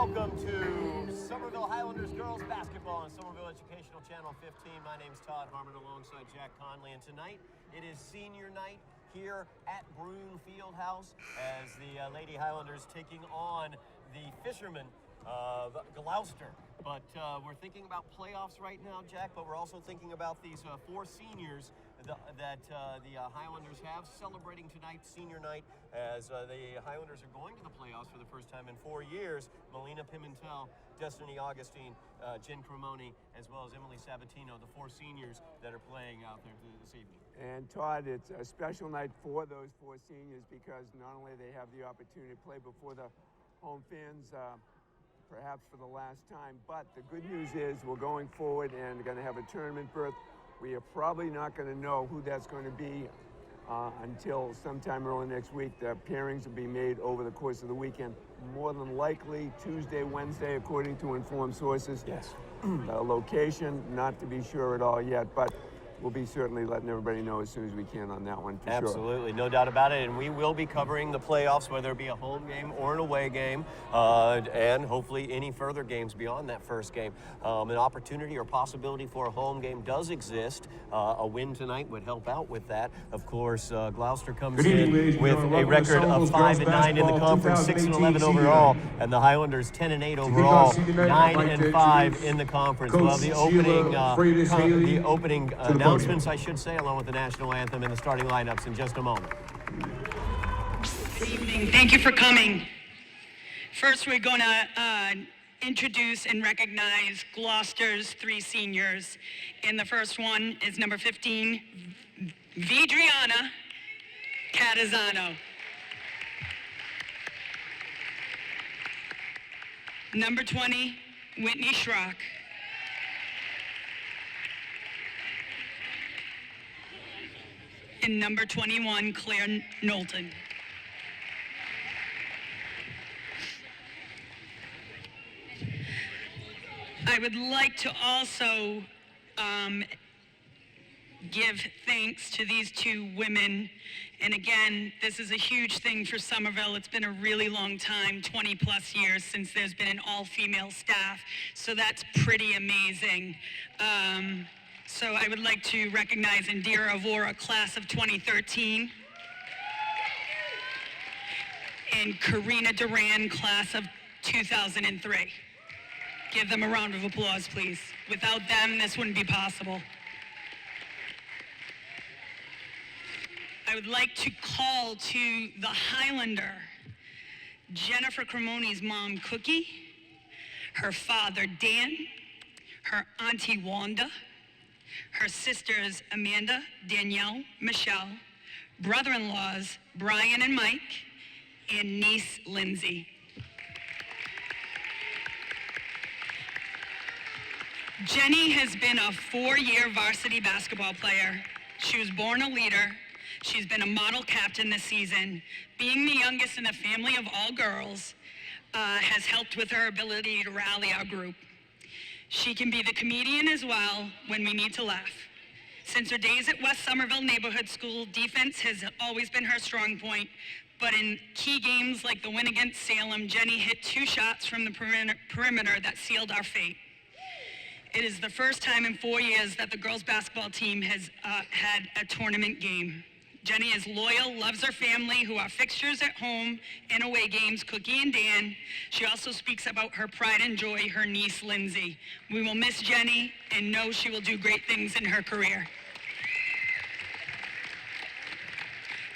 Welcome to Somerville Highlanders girls basketball on Somerville Educational Channel 15. My name's Todd, Harmon alongside Jack Connolly, and tonight it is senior night here at Broome Fieldhouse as the Lady Highlanders taking on the Fishermen of Gloucester. But we're thinking about playoffs right now, Jack, but we're also thinking about these four seniors that the Highlanders have celebrating tonight, senior night, as the Highlanders are going to the playoffs for the first time in 4 years. Melina Pimentel, Destiny Augustine, Jen Cremoni, as well as Emily Sabatino, the four seniors that are playing out there this evening. And Todd, it's a special night for those four seniors because not only they have the opportunity to play before the home fans, perhaps for the last time, but the good news is we're going forward and going to have a tournament berth. We are probably not going to know who that's going to be until sometime early next week. The pairings will be made over the course of the weekend. More than likely Tuesday, Wednesday, according to informed sources. Yes. Location, not to be sure at all yet, but we'll be certainly letting everybody know as soon as we can on that one, for sure. Absolutely, no doubt about it. And we will be covering the playoffs, whether it be a home game or an away game, and hopefully any further games beyond that first game. An opportunity or possibility for a home game does exist. A win tonight would help out with that. Of course, Gloucester comes in with a record of 5-9 in the conference, 6-11 overall, and the Highlanders 10-8 overall, 9-5 in the conference. We'll have the opening announcements, I should say, along with the national anthem and the starting lineups in just a moment. Good evening. Thank you for coming. First, we're going to introduce and recognize Gloucester's three seniors. And the first one is number 15, Vidriana Catazano. Number 20, Whitney Schrock. And number 21, Claire Knowlton. I would like to also give thanks to these two women. And again, this is a huge thing for Somerville. It's been a really long time, 20 plus years since there's been an all-female staff. So that's pretty amazing. So I would like to recognize Indira Avora, class of 2013. And Karina Duran, class of 2003. Give them a round of applause, please. Without them, this wouldn't be possible. I would like to call to the Highlander, Jennifer Cremoni's mom, Cookie, her father, Dan, her auntie, Wanda, her sisters, Amanda, Danielle, Michelle, brother-in-laws, Brian and Mike, and niece, Lindsay. Jenny has been a 4-year varsity basketball player. She was born a leader. She's been a model captain this season. Being the youngest in a family of all girls has helped with her ability to rally our group. She can be the comedian as well when we need to laugh. Since her days at West Somerville Neighborhood School, defense has always been her strong point, but in key games like the win against Salem, Jenny hit 2 shots from the perimeter that sealed our fate. It is the first time in 4 years that the girls basketball team has had a tournament game. Jenny is loyal, loves her family, who are fixtures at home and away games, Cookie and Dan. She also speaks about her pride and joy, her niece, Lindsay. We will miss Jenny and know she will do great things in her career.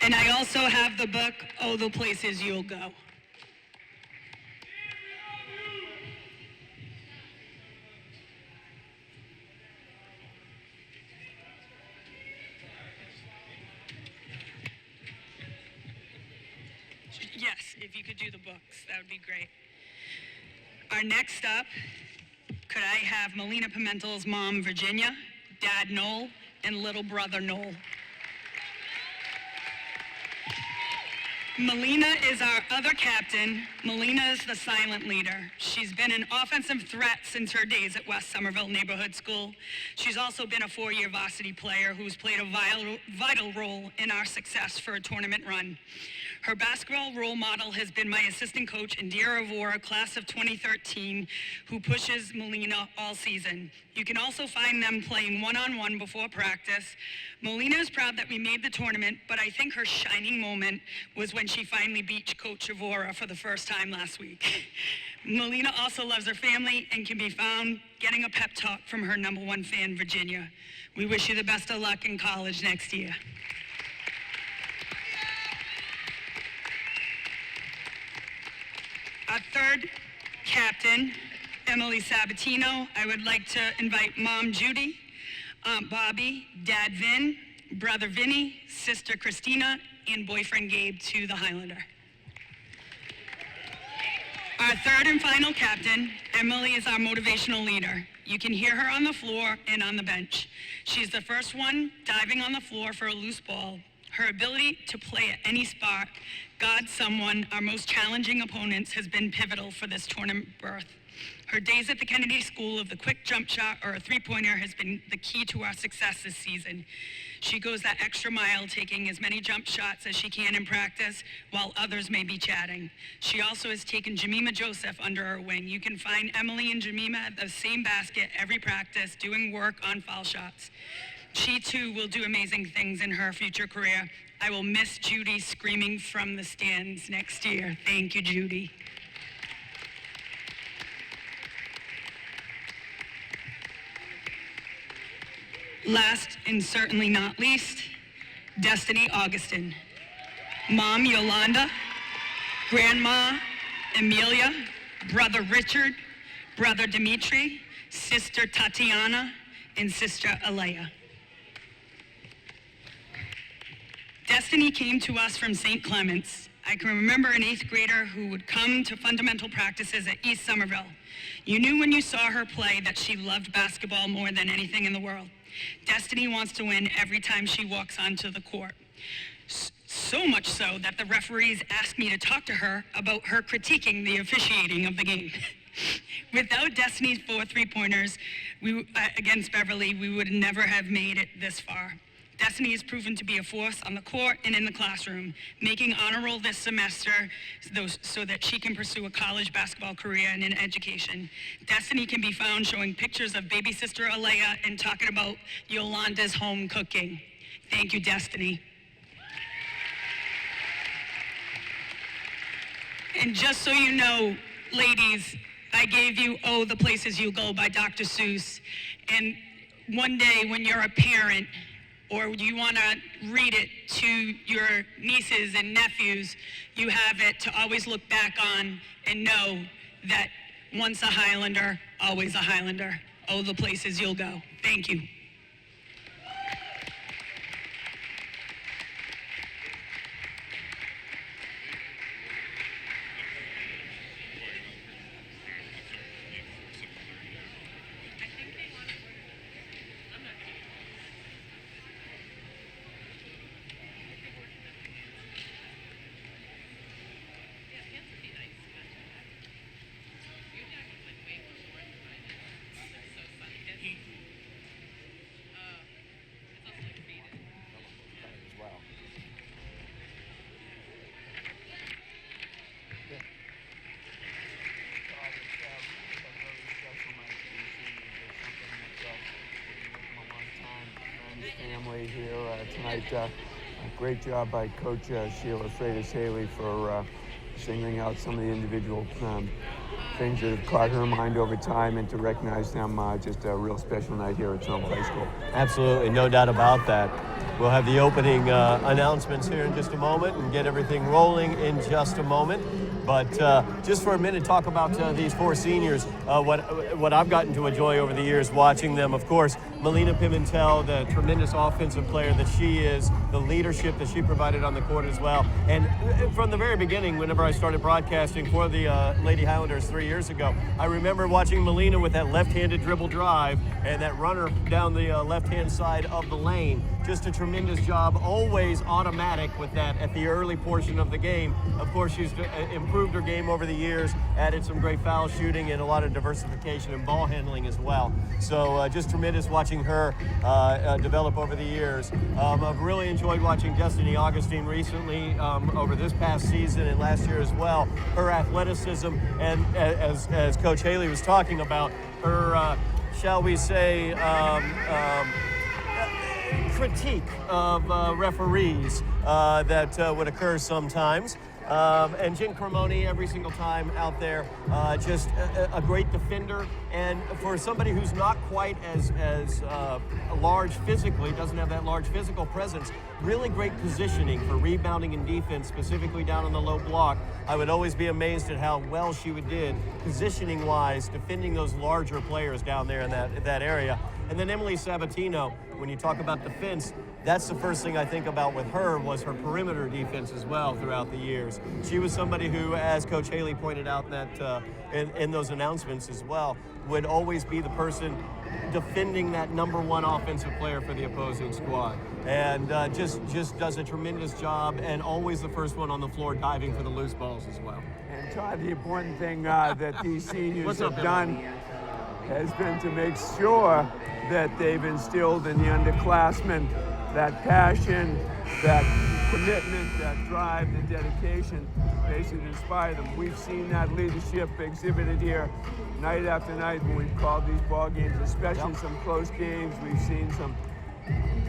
And I also have the book, Oh, the Places You'll Go. Yes, if you could do the books, that would be great. Our next up, could I have Melina Pimentel's mom, Virginia, dad, Noel, and little brother, Noel. Melina is our other captain. Melina is the silent leader. She's been an offensive threat since her days at West Somerville Neighborhood School. She's also been a 4-year varsity player who's played a vital role in our success for a tournament run. Her basketball role model has been my assistant coach, Indira Avora, class of 2013, who pushes Melina all season. You can also find them playing one-on-one before practice. Melina is proud that we made the tournament, but I think her shining moment was when she finally beat Coach Avora for the first time last week. Melina also loves her family and can be found getting a pep talk from her #1 fan, Virginia. We wish you the best of luck in college next year. Our third captain, Emily Sabatino. I would like to invite Mom Judy, Aunt Bobby, Dad Vin, Brother Vinny, Sister Christina, and boyfriend Gabe to the Highlander. Our third and final captain, Emily, is our motivational leader. You can hear her on the floor and on the bench. She's the first one diving on the floor for a loose ball. Her ability to play at any spot, guard someone, our most challenging opponents, has been pivotal for this tournament berth. Her days at the Kennedy School of the quick jump shot or a three-pointer has been the key to our success this season. She goes that extra mile, taking as many jump shots as she can in practice, while others may be chatting. She also has taken Jemima Joseph under her wing. You can find Emily and Jemima at the same basket every practice, doing work on foul shots. She too will do amazing things in her future career. I will miss Judy screaming from the stands next year. Thank you, Judy. Last and certainly not least, Destiny Augustin. Mom Yolanda, Grandma Amelia, Brother Richard, Brother Dimitri, Sister Tatiana, and Sister Alea. Destiny came to us from St. Clement's. I can remember an 8th grader who would come to fundamental practices at East Somerville. You knew when you saw her play that she loved basketball more than anything in the world. Destiny wants to win every time she walks onto the court. So much so that the referees asked me to talk to her about her critiquing the officiating of the game. Without Destiny's 4 three-pointers against Beverly, we would never have made it this far. Destiny has proven to be a force on the court and in the classroom, making honor roll this semester so that she can pursue a college basketball career and an education. Destiny can be found showing pictures of baby sister Alea and talking about Yolanda's home cooking. Thank you, Destiny. And just so you know, ladies, I gave you Oh, the Places You Go by Dr. Seuss. And one day when you're a parent, or you want to read it to your nieces and nephews, you have it to always look back on and know that once a Highlander, always a Highlander. Oh, the places you'll go. Thank you. Family here tonight. Great job by Coach Sheila Freitas-Haley for singling out some of the individual things that have caught her mind over time, and to recognize them. Just a real special night here at Somerville High School. Absolutely, no doubt about that. We'll have the opening announcements here in just a moment and get everything rolling in just a moment. But just for a minute, talk about these 4 seniors, what I've gotten to enjoy over the years watching them. Of course, Melina Pimentel, the tremendous offensive player that she is, the leadership that she provided on the court as well. And from the very beginning, whenever I started broadcasting for the Lady Highlanders 3 years ago, I remember watching Melina with that left-handed dribble drive and that runner down the left-hand side of the lane. Just a tremendous job, always automatic with that at the early portion of the game. Of course, she's improved improved her game over the years, added some great foul shooting and a lot of diversification in ball handling as well. So just tremendous watching her develop over the years. I've really enjoyed watching Destiny Augustine recently over this past season and last year as well. Her athleticism and as Coach Haley was talking about, her, shall we say, critique of referees that would occur sometimes. And Jen Cremoni every single time out there, just a great defender. And for somebody who's not quite as large physically, doesn't have that large physical presence, really great positioning for rebounding and defense, specifically down on the low block. I would always be amazed at how well she did positioning-wise, defending those larger players down there in that area. And then Emily Sabatino, when you talk about defense, that's the first thing I think about with her was her perimeter defense as well throughout the years. She was somebody who, as Coach Haley pointed out that in those announcements as well, would always be the person defending that number one offensive player for the opposing squad. And just does a tremendous job, and always the first one on the floor diving for the loose balls as well. And Todd, the important thing that these seniors have done has been to make sure that they've instilled in the underclassmen that passion, that commitment, that drive, the dedication, basically to inspire them. We've seen that leadership exhibited here night after night when we've called these ball games, especially some close games. We've seen some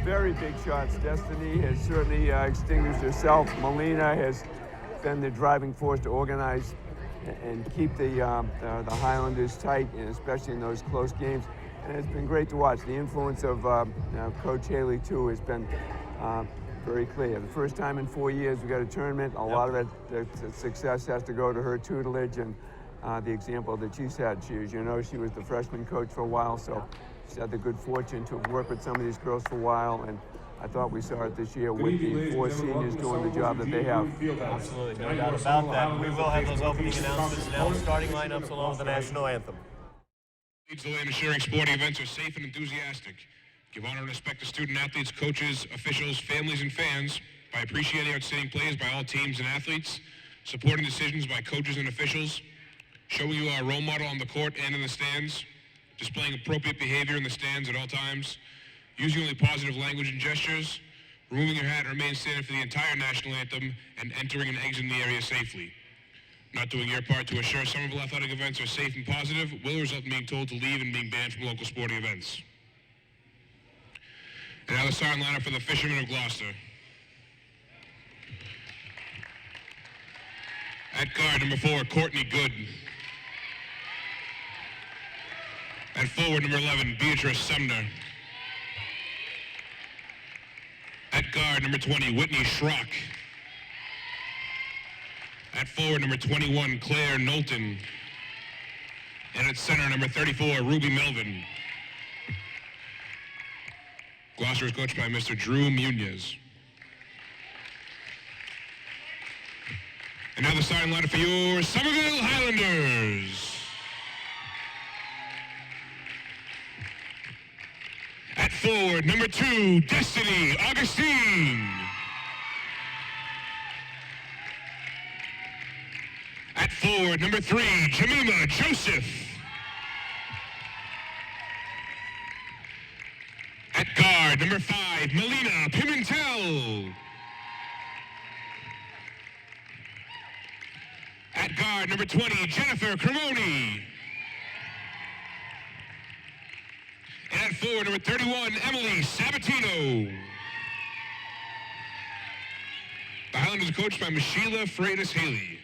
very big shots. Destiny has certainly extinguished herself. Melina has been the driving force to organize and keep the Highlanders tight, and especially in those close games. And it's been great to watch. The influence of Coach Haley, too, has been very clear. The first time in 4 years we got a tournament. A lot of it, the success has to go to her tutelage and the example that she's had. She, as you know, she was the freshman coach for a while, so she's had the good fortune to work with some of these girls for a while. And I thought we saw it this year with the four seniors doing the job that they have. Absolutely, no doubt about that. We will have those opening announcements now, starting lineups along with the national anthem. Leads the way in ensuring sporting events are safe and enthusiastic. Give honor and respect to student athletes, coaches, officials, families, and fans by appreciating outstanding plays by all teams and athletes, supporting decisions by coaches and officials, showing you our role model on the court and in the stands, displaying appropriate behavior in the stands at all times, using only positive language and gestures, removing your hat and remain standing for the entire national anthem, and entering and exiting the area safely. Not doing your part to assure Somerville athletic events are safe and positive will result in being told to leave and being banned from local sporting events. And now the starting lineup for the Fisherwomen of Gloucester. At guard, number 4, Courtney Good. At forward, number 11, Beatrice Sumner. At guard, number 20, Whitney Schrock. At forward, number 21, Claire Knowlton. And at center, number 34, Ruby Melvin. Gloucester is coached by Mr. Drew Munez. And now the starting lineup for your Somerville Highlanders. At forward, number 2, Destiny Augustine. At forward, number 3, Jemima Joseph. At guard, number 5, Melina Pimentel. At guard, number 20, Jennifer Cremoni. And at forward, number 31, Emily Sabatino. The Highlanders are coached by Sheila Freitas Haley.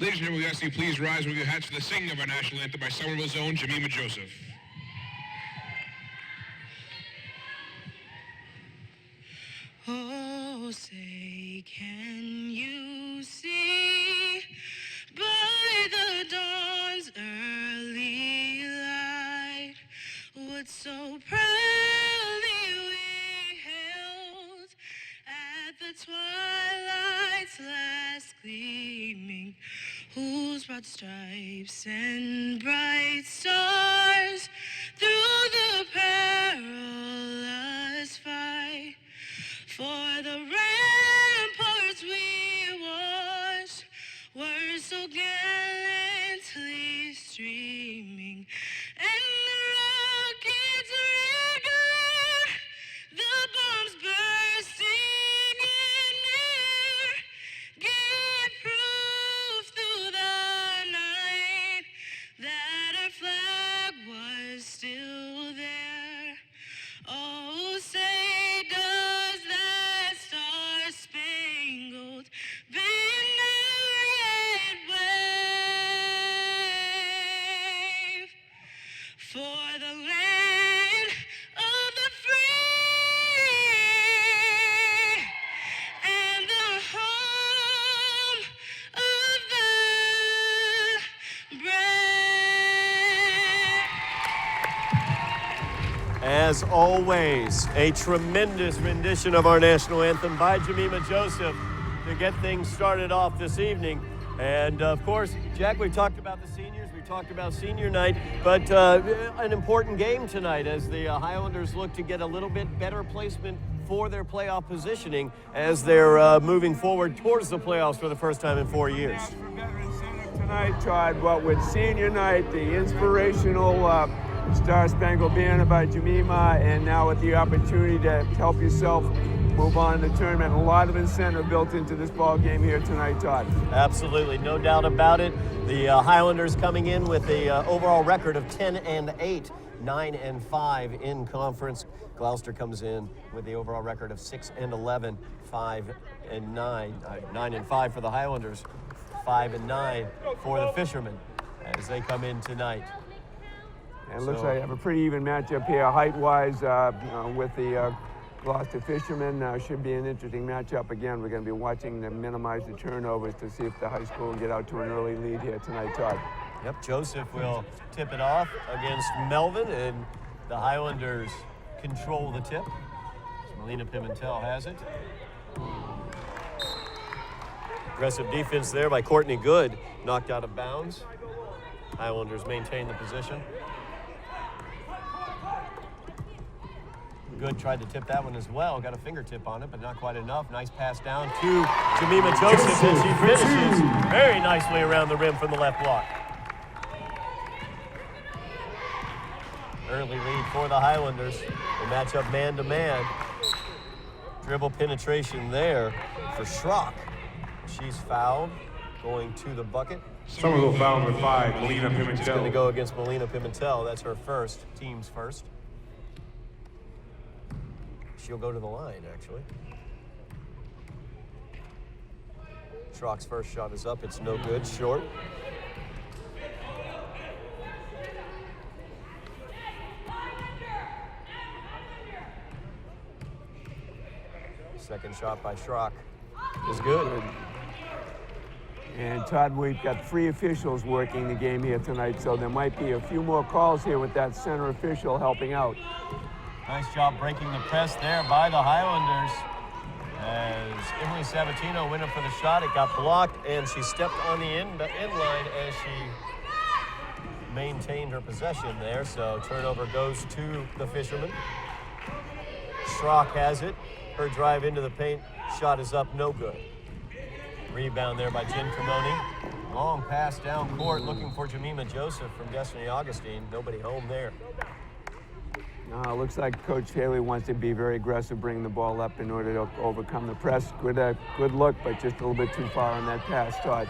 Ladies and gentlemen, we ask you please rise with your hats for the singing of our national anthem by Somerville's own Jemima Joseph. Oh, say, can you see by the dawn's early light what so proudly we held at the twilight's last gleaming, whose broad stripes and bright stars through the perilous fight so gallantly streaming, and the rockets regular, the bombs bursting in air, gave proof through the night that our flag was still there. Oh, say does that star-spangled banner yet wave for the land of the free and the home of the brave. As always, a tremendous rendition of our national anthem by Jemima Joseph to get things started off this evening. And of course, Jack, we talked about the seniors, we talked about senior night, but an important game tonight as the Highlanders look to get a little bit better placement for their playoff positioning as they're moving forward towards the playoffs for the first time in 4 years. Tonight, Todd, what with senior night, the inspirational Star-Spangled Banner by Jemima, and now with the opportunity to help yourself move on in the tournament. A lot of incentive built into this ball game here tonight, Todd. Absolutely, no doubt about it. The Highlanders coming in with a overall record of 10-8, 9-5 in conference. Gloucester comes in with the overall record of 6-11, 5-9, 9-5 for the Highlanders, 5-9 for the Fishermen as they come in tonight. And it looks like I have a pretty even matchup here, height-wise, with the Gloucester Fishermen. Should be an interesting matchup. Again, we're going to be watching them minimize the turnovers to see if the high school can get out to an early lead here tonight, Todd. Yep, Joseph will tip it off against Melvin, and the Highlanders control the tip. Melina Pimentel has it. Aggressive defense there by Courtney Good, knocked out of bounds. Highlanders maintain the position. Good tried to tip that one as well. Got a fingertip on it, but not quite enough. Nice pass down to Jemima Joseph, and she finishes very nicely around the rim from the left block. Early lead for the Highlanders. They match up man-to-man. Dribble penetration there for Schrock. She's fouled, going to the bucket. Somerville fouled with 5, Melina Pimentel. She's going to go against Melina Pimentel. That's her first, team's first. She'll go to the line, actually. Schrock's first shot is up. It's no good, short. Second shot by Schrock is good. And Todd, we've got 3 officials working the game here tonight, so there might be a few more calls here with that center official helping out. Nice job breaking the press there by the Highlanders. As Emily Sabatino went up for the shot, it got blocked, and she stepped on the end line as she maintained her possession there. So turnover goes to the Fishermen. Schrock has it. Her drive into the paint, shot is up, no good. Rebound there by Jen Cremoni. Long pass down court, looking for Jemima Joseph from Destiny Augustine. Nobody home there. Looks like Coach Haley wants to be very aggressive, bringing the ball up in order to overcome the press. Good look, but just a little bit too far on that pass, Todd.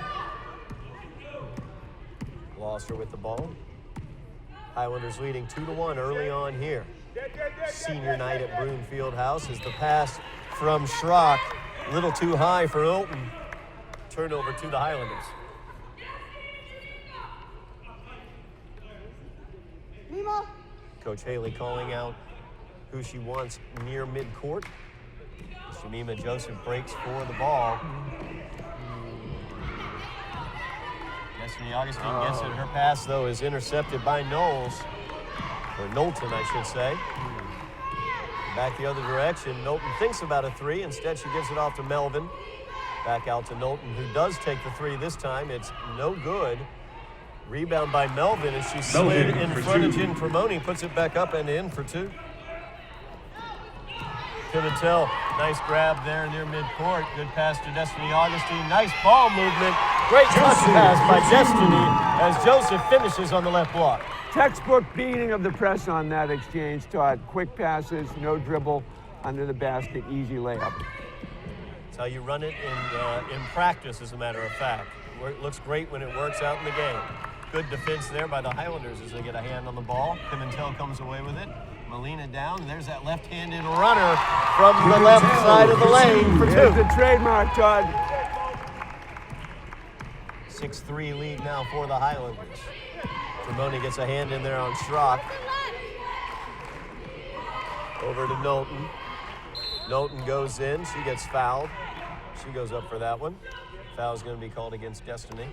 Gloucester with the ball. Highlanders leading 2-1 early on here. Senior night at Broome Fieldhouse as the pass from Schrock, a little too high for Olton. Turnover to the Highlanders. Coach Haley calling out who she wants near midcourt. Jemima Joseph breaks for the ball. Destiny Augustine gets it. Her pass, though, is intercepted by Knowles. Or Knowlton, I should say. Back the other direction. Knowlton thinks about a 3. Instead, she gives it off to Melvin. Back out to Knowlton, who does take the 3 this time. It's no good. Rebound by Melvin as she slid in front of Jen Cremoni, puts it back up and in for 2. Pimentel, nice grab there near midcourt. Good pass to Destiny Augustine. Nice ball movement. Great touch pass by Destiny as Joseph finishes on the left block. Textbook beating of the press on that exchange, Todd. Quick passes, no dribble, under the basket, easy layup. That's how you run it in practice, as a matter of fact. It looks great when it works out in the game. Good defense there by the Highlanders as they get a hand on the ball. Pimentel comes away with it. Molina down. There's that left-handed runner from the left side of the lane for two. There's the trademark, Todd. 6-3 lead now for the Highlanders. Tremoni gets a hand in there on Schrock. Over to Knowlton. Knowlton goes in. She gets fouled. She goes up for that one. Foul's going to be called against Destiny.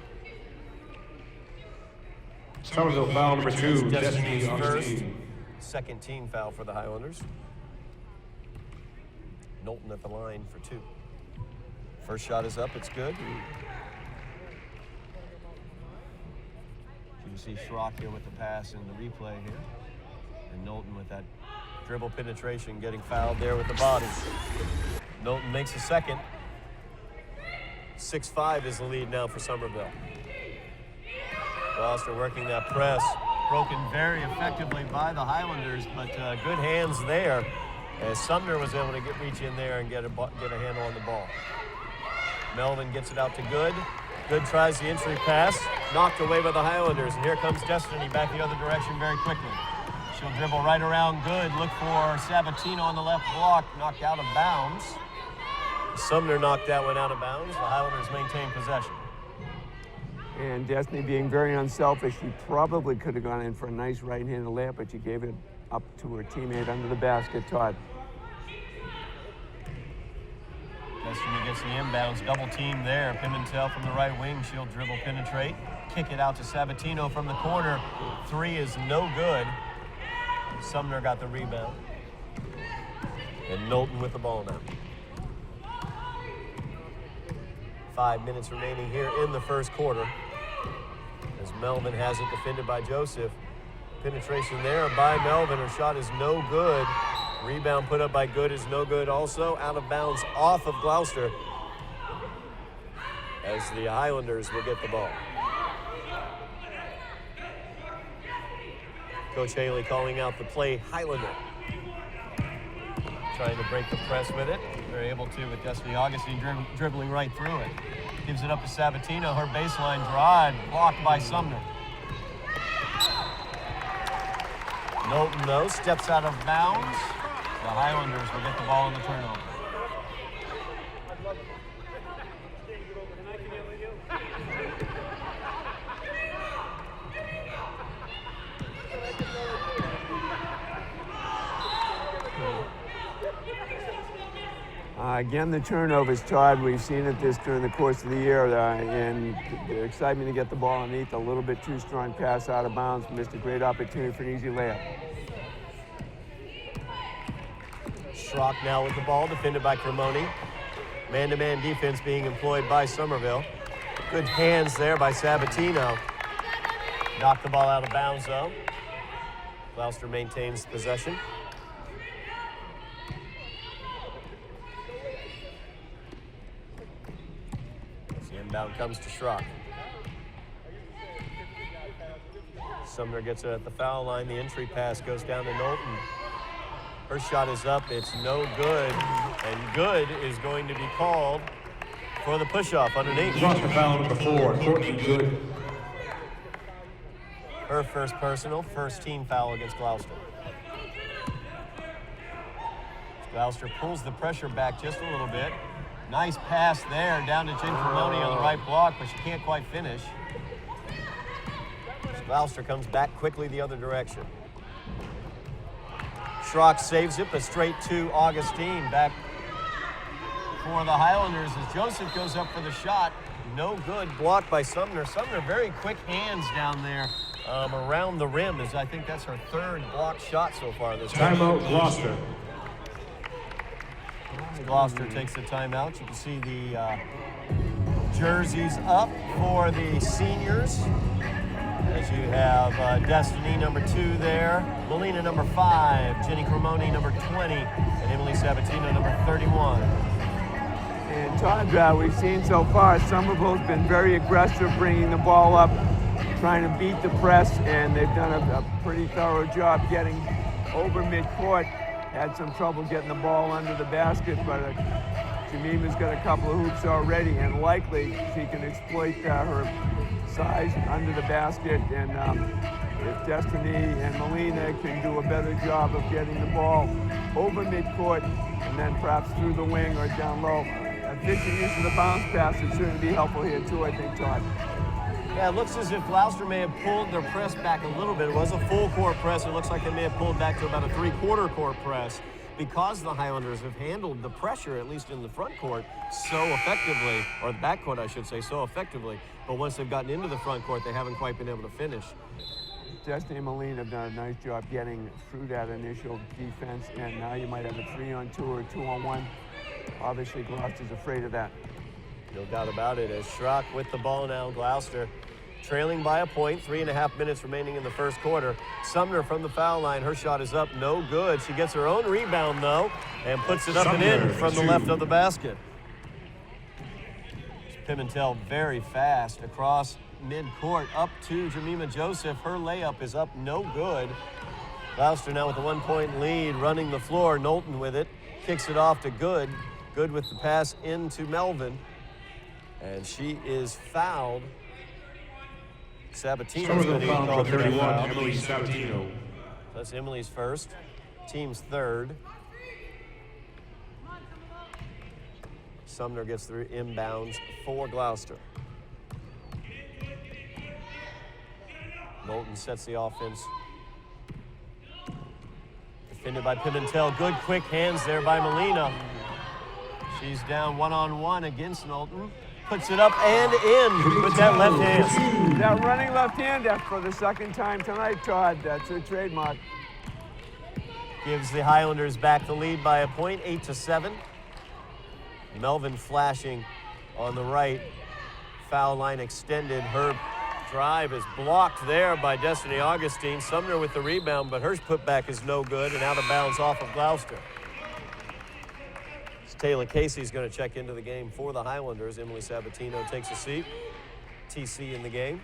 Somerville foul number 2, Destiny's Destiny first. Augustine. Second team foul for the Highlanders. Knowlton at the line for 2. First shot is up, it's good. You can see Schrock here with the pass in the replay here. And Knowlton with that dribble penetration getting fouled there with the body. Knowlton makes a second. 6-5 is the lead now for Somerville. Gloucester working that press. Broken very effectively by the Highlanders, but good hands there as Sumner was able to reach in there and get a handle on the ball. Melvin gets it out to Good. Good tries the entry pass, knocked away by the Highlanders, and here comes Destiny back the other direction very quickly. She'll dribble right around Good, look for Sabatino on the left block, knocked out of bounds. Sumner knocked that one out of bounds. The Highlanders maintain possession. And Destiny being very unselfish, she probably could have gone in for a nice right-handed layup, but she gave it up to her teammate under the basket, Todd. Destiny gets the inbounds, double team there. Pimentel from the right wing, she'll dribble, penetrate. Kick it out to Sabatino from the corner. 3 is no good. Sumner got the rebound. And Knowlton with the ball now. 5 minutes remaining here in the first quarter. As Melvin has it defended by Joseph. Penetration there by Melvin. Her shot is no good. Rebound put up by Good is no good also. Out of bounds off of Gloucester. As the Highlanders will get the ball. Coach Haley calling out the play Highlander. Trying to break the press with it. They're able to with Destiny Augustine dribbling right through it. Gives it up to Sabatino. Her baseline drive blocked by Sumner. Knowlton, though, steps out of bounds. The Highlanders will get the ball in the turnover. Again, the turnovers, Todd. We've seen it during the course of the year, and the excitement to get the ball underneath. A little bit too strong pass out of bounds. Missed a great opportunity for an easy layup. Schrock now with the ball, defended by Cremoni. Man-to-man defense being employed by Somerville. Good hands there by Sabatino. Knocked the ball out of bounds, though. Gloucester maintains possession. Inbound comes to Schrock. Sumner gets it at the foul line. The entry pass goes down to Knowlton. Her shot is up. It's no good. And Good is going to be called for the push-off underneath. Gloucester foul number 4, Courtney Good. Her first personal, first team foul against Gloucester. Gloucester pulls the pressure back just a little bit. Nice pass there down to Jen Cremoni on the right block, but she can't quite finish. Gloucester comes back quickly the other direction. Schrock saves it, but straight to Augustine. Back for the Highlanders as Joseph goes up for the shot. No good, blocked by Sumner. Sumner, very quick hands down there around the rim, as I think that's her third blocked shot so far this time. Timeout, Gloucester. Gloucester takes the timeout. You can see the jerseys up for the seniors. As you have Destiny, number 2 there, Melina, number 5, Jenny Cremoni, number 20, and Emily Sabatino, number 31. And Todd, we've seen so far, Somerville's been very aggressive bringing the ball up, trying to beat the press, and they've done a pretty thorough job getting over midcourt. Had some trouble getting the ball under the basket, but Jemima's got a couple of hoops already, and likely she can exploit her size under the basket. And if Destiny and Melina can do a better job of getting the ball over midcourt and then perhaps through the wing or down low, efficient use of the bounce pass would certainly be helpful here too, I think, Todd. Yeah, it looks as if Gloucester may have pulled their press back a little bit. It was a full court press. It looks like they may have pulled back to about a 3/4 court press because the Highlanders have handled the pressure, at least in the front court, so effectively, or the back court, I should say, so effectively. But once they've gotten into the front court, they haven't quite been able to finish. Destiny and Melina have done a nice job getting through that initial defense, and now you might have a 3-on-2 or a 2-on-1. Obviously, Gloucester's afraid of that. No doubt about it, as Schrock with the ball now, Gloucester trailing by a point, 3.5 minutes remaining in the first quarter. Sumner from the foul line, her shot is up, no good. She gets her own rebound though, and puts it up and in from the left of the basket. Pimentel very fast across mid-court up to Jemima Joseph. Her layup is up, no good. Gloucester now with a 1-point lead, running the floor. Knowlton with it, kicks it off to Good. Good with the pass into Melvin. And she is fouled. Sabatino's going to get called for 31, Emily Sabatino. That's Emily's first, team's third. Sumner gets through inbounds for Gloucester. Knowlton sets the offense. Defended by Pimentel. Good quick hands there by Melina. She's down 1-on-1 against Knowlton. Puts it up and in with that left hand. That running left hand for the second time tonight, Todd. That's her trademark. Gives the Highlanders back the lead by a point, 8-7. Melvin flashing on the right. Foul line extended. Her drive is blocked there by Destiny Augustine. Sumner with the rebound, but her putback is no good and out of bounds off of Gloucester. Taylor Casey's going to check into the game for the Highlanders. Emily Sabatino takes a seat. TC in the game.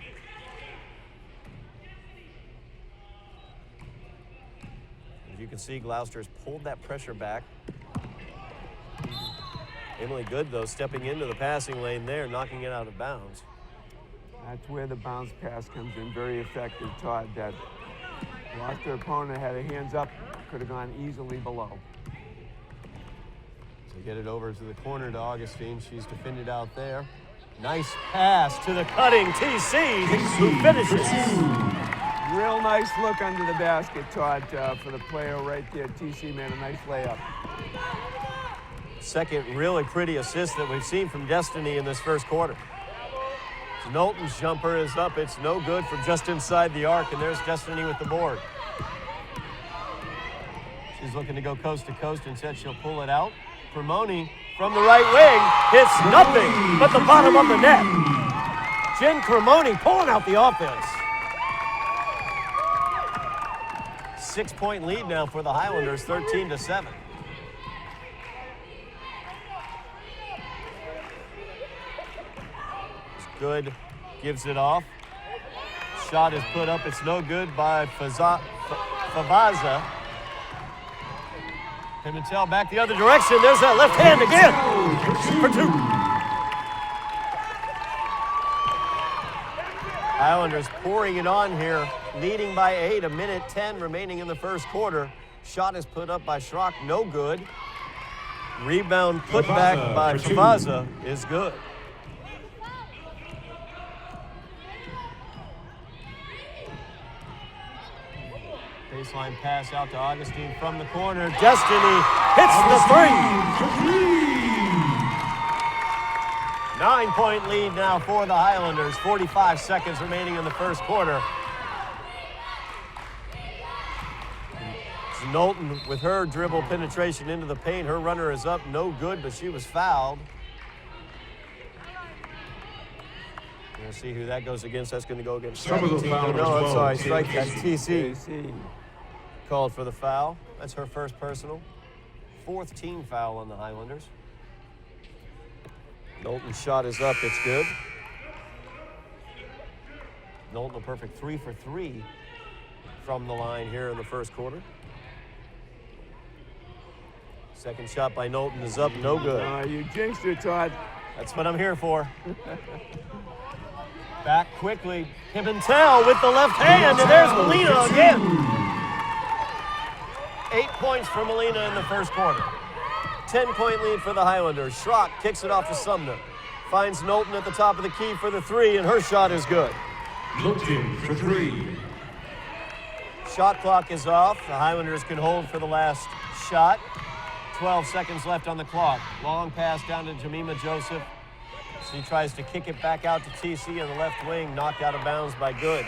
As you can see, Gloucester's pulled that pressure back. Emily Good, though, stepping into the passing lane there, knocking it out of bounds. That's where the bounce pass comes in very effective, Todd. That Gloucester opponent had her hands up, could have gone easily below. So get it over to the corner to Augustine. She's defended out there. Nice pass to the cutting TC, who finishes. Real nice look under the basket, Todd, for the player right there. TC made a nice layup. Second really pretty assist that we've seen from Destiny in this first quarter. Knowlton's jumper is up. It's no good from just inside the arc, and there's Destiny with the board. She's looking to go coast to coast and said she'll pull it out. Cremoni from the right wing hits nothing but the bottom of the net. Jen Cremoni pulling out the offense. 6-point lead now for the Highlanders, 13-7. Good, gives it off. Shot is put up, it's no good by Favaza. Pimentel back the other direction. There's that left hand again for two. Highlanders pouring it on here, leading by 8, 1:10 remaining in the first quarter. Shot is put up by Schrock, no good. Rebound put back by Favaza is good. Baseline pass out to Augustine from the corner. Destiny hits the three. 9-point lead now for the Highlanders. 45 seconds remaining in the first quarter. Knowlton with her dribble penetration into the paint. Her runner is up, no good, but she was fouled. We'll see who that goes against. That's going to go against Somerville 17. foul No, number I'm 12. sorry. Strike that. TC TC. called for the foul. That's her first personal. 4th team foul on the Highlanders. Knowlton's shot is up. It's good. Knowlton a perfect 3 for 3 from the line here in the first quarter. Second shot by Knowlton is up. No good. You jinxed her, Todd. That's what I'm here for. Back quickly. Pimentel with the left hand, and there's Molina again. 8 points for Molina in the first quarter. 10-point lead for the Highlanders. Schrock kicks it off to Sumner. Finds Knowlton at the top of the key for the 3, and her shot is good. Knowlton for 3. Shot clock is off. The Highlanders can hold for the last shot. 12 seconds left on the clock. Long pass down to Jemima Joseph. She tries to kick it back out to TC on the left wing, knocked out of bounds by Good.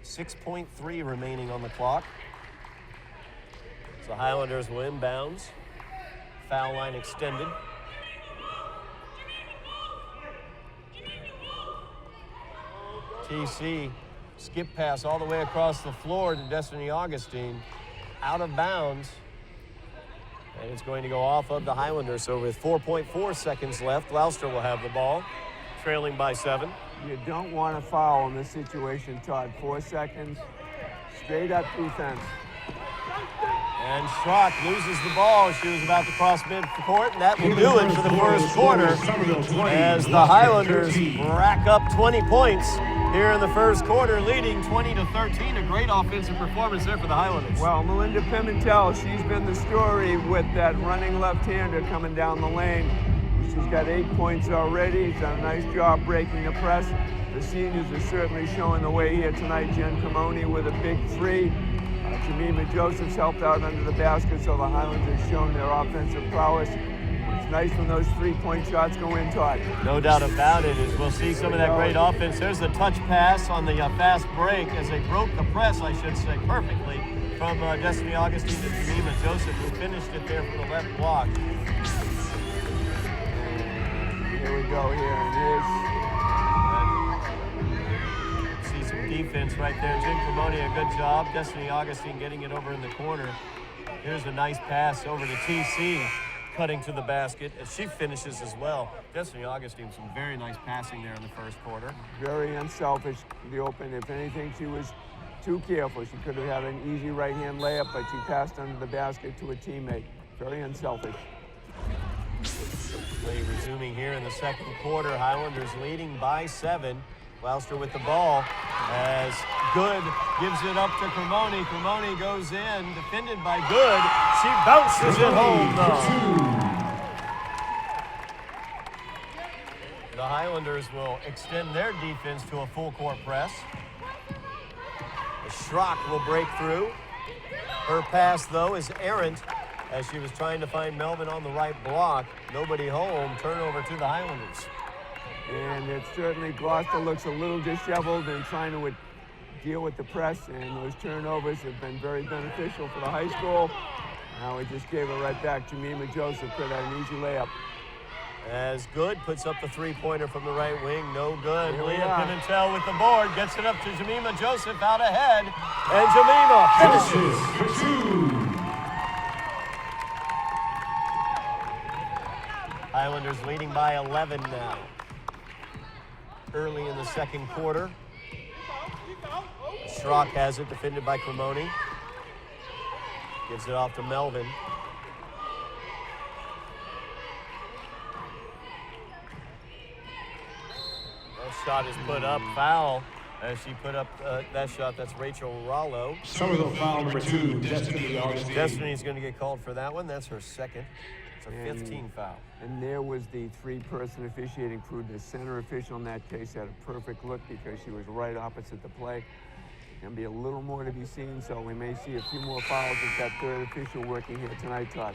6.3 remaining on the clock. So Highlanders will inbounds. Foul line extended. TC skip pass all the way across the floor to Destiny Augustine. Out of bounds. And it's going to go off of the Highlanders. So with 4.4 seconds left, Gloucester will have the ball, trailing by 7. You don't want to foul in this situation, Todd. 4 seconds, straight up defense. And Schrock loses the as she was about to cross midcourt, and that will do it for the first quarter as the Highlanders rack up 20 points here in the first quarter, leading 20-13. A great offensive performance there for the Highlanders. Well, Melinda Pimentel, she's been the story with that running left-hander coming down the lane. She's got 8 points already. She's done a nice job breaking the press. The seniors are certainly showing the way here tonight. Jen Connolly with a big 3. Jemima Joseph's helped out under the basket, so the Highlanders have shown their offensive prowess. It's nice when those 3-point shots go in, Todd. No doubt about it, as we'll see some of that great offense. There's the touch pass on the fast break as they broke the press, I should say, perfectly from Destiny Augustine to Jemima Joseph, who finished it there from the left block. Here we go here, and See some defense right there. Jen Cremoni, a good job. Destiny Augustine getting it over in the corner. Here's a nice pass over to TC, cutting to the basket as she finishes as well. Destiny Augustine, some very nice passing there in the first quarter. very unselfish, the open. If anything, she was too careful. She could have had an easy right-hand layup, but she passed under the basket to a teammate. Very unselfish. Play resuming here in the second quarter. Highlanders leading by 7. Gloucester with the ball as Good gives it up to Cremoni. Cremoni goes in, defended by Good. She bounces it home, though. The Highlanders will extend their defense to a full-court press. Schrock will break through. Her pass, though, is errant as she was trying to find Melvin on the right block. Nobody home. Turnover to the Highlanders. And it certainly, Gloucester looks a little disheveled and trying to deal with the press, and those turnovers have been very beneficial for the high school. Now we just gave it right back. Jemima Joseph could have an easy layup. As Good puts up the three-pointer from the right wing, no good. Here we Leah are. Pimentel with the board, gets it up to Jemima Joseph out ahead, and Jemima finishes. Highlanders leading by 11 now. Early in the second quarter. Schrock has it, defended by Cremoni. Gives it off to Melvin. That shot is put up, foul. As she put up that shot, that's Rachel Rollo. Somerville foul number 2, Destiny Augustine. Destiny's going to get called for that one. That's her second. It's a 15 foul. And there was the 3-person officiating crew. The center official in that case had a perfect look because she was right opposite the play. Going to be a little more to be seen, so we may see a few more fouls with that third official working here tonight, Todd.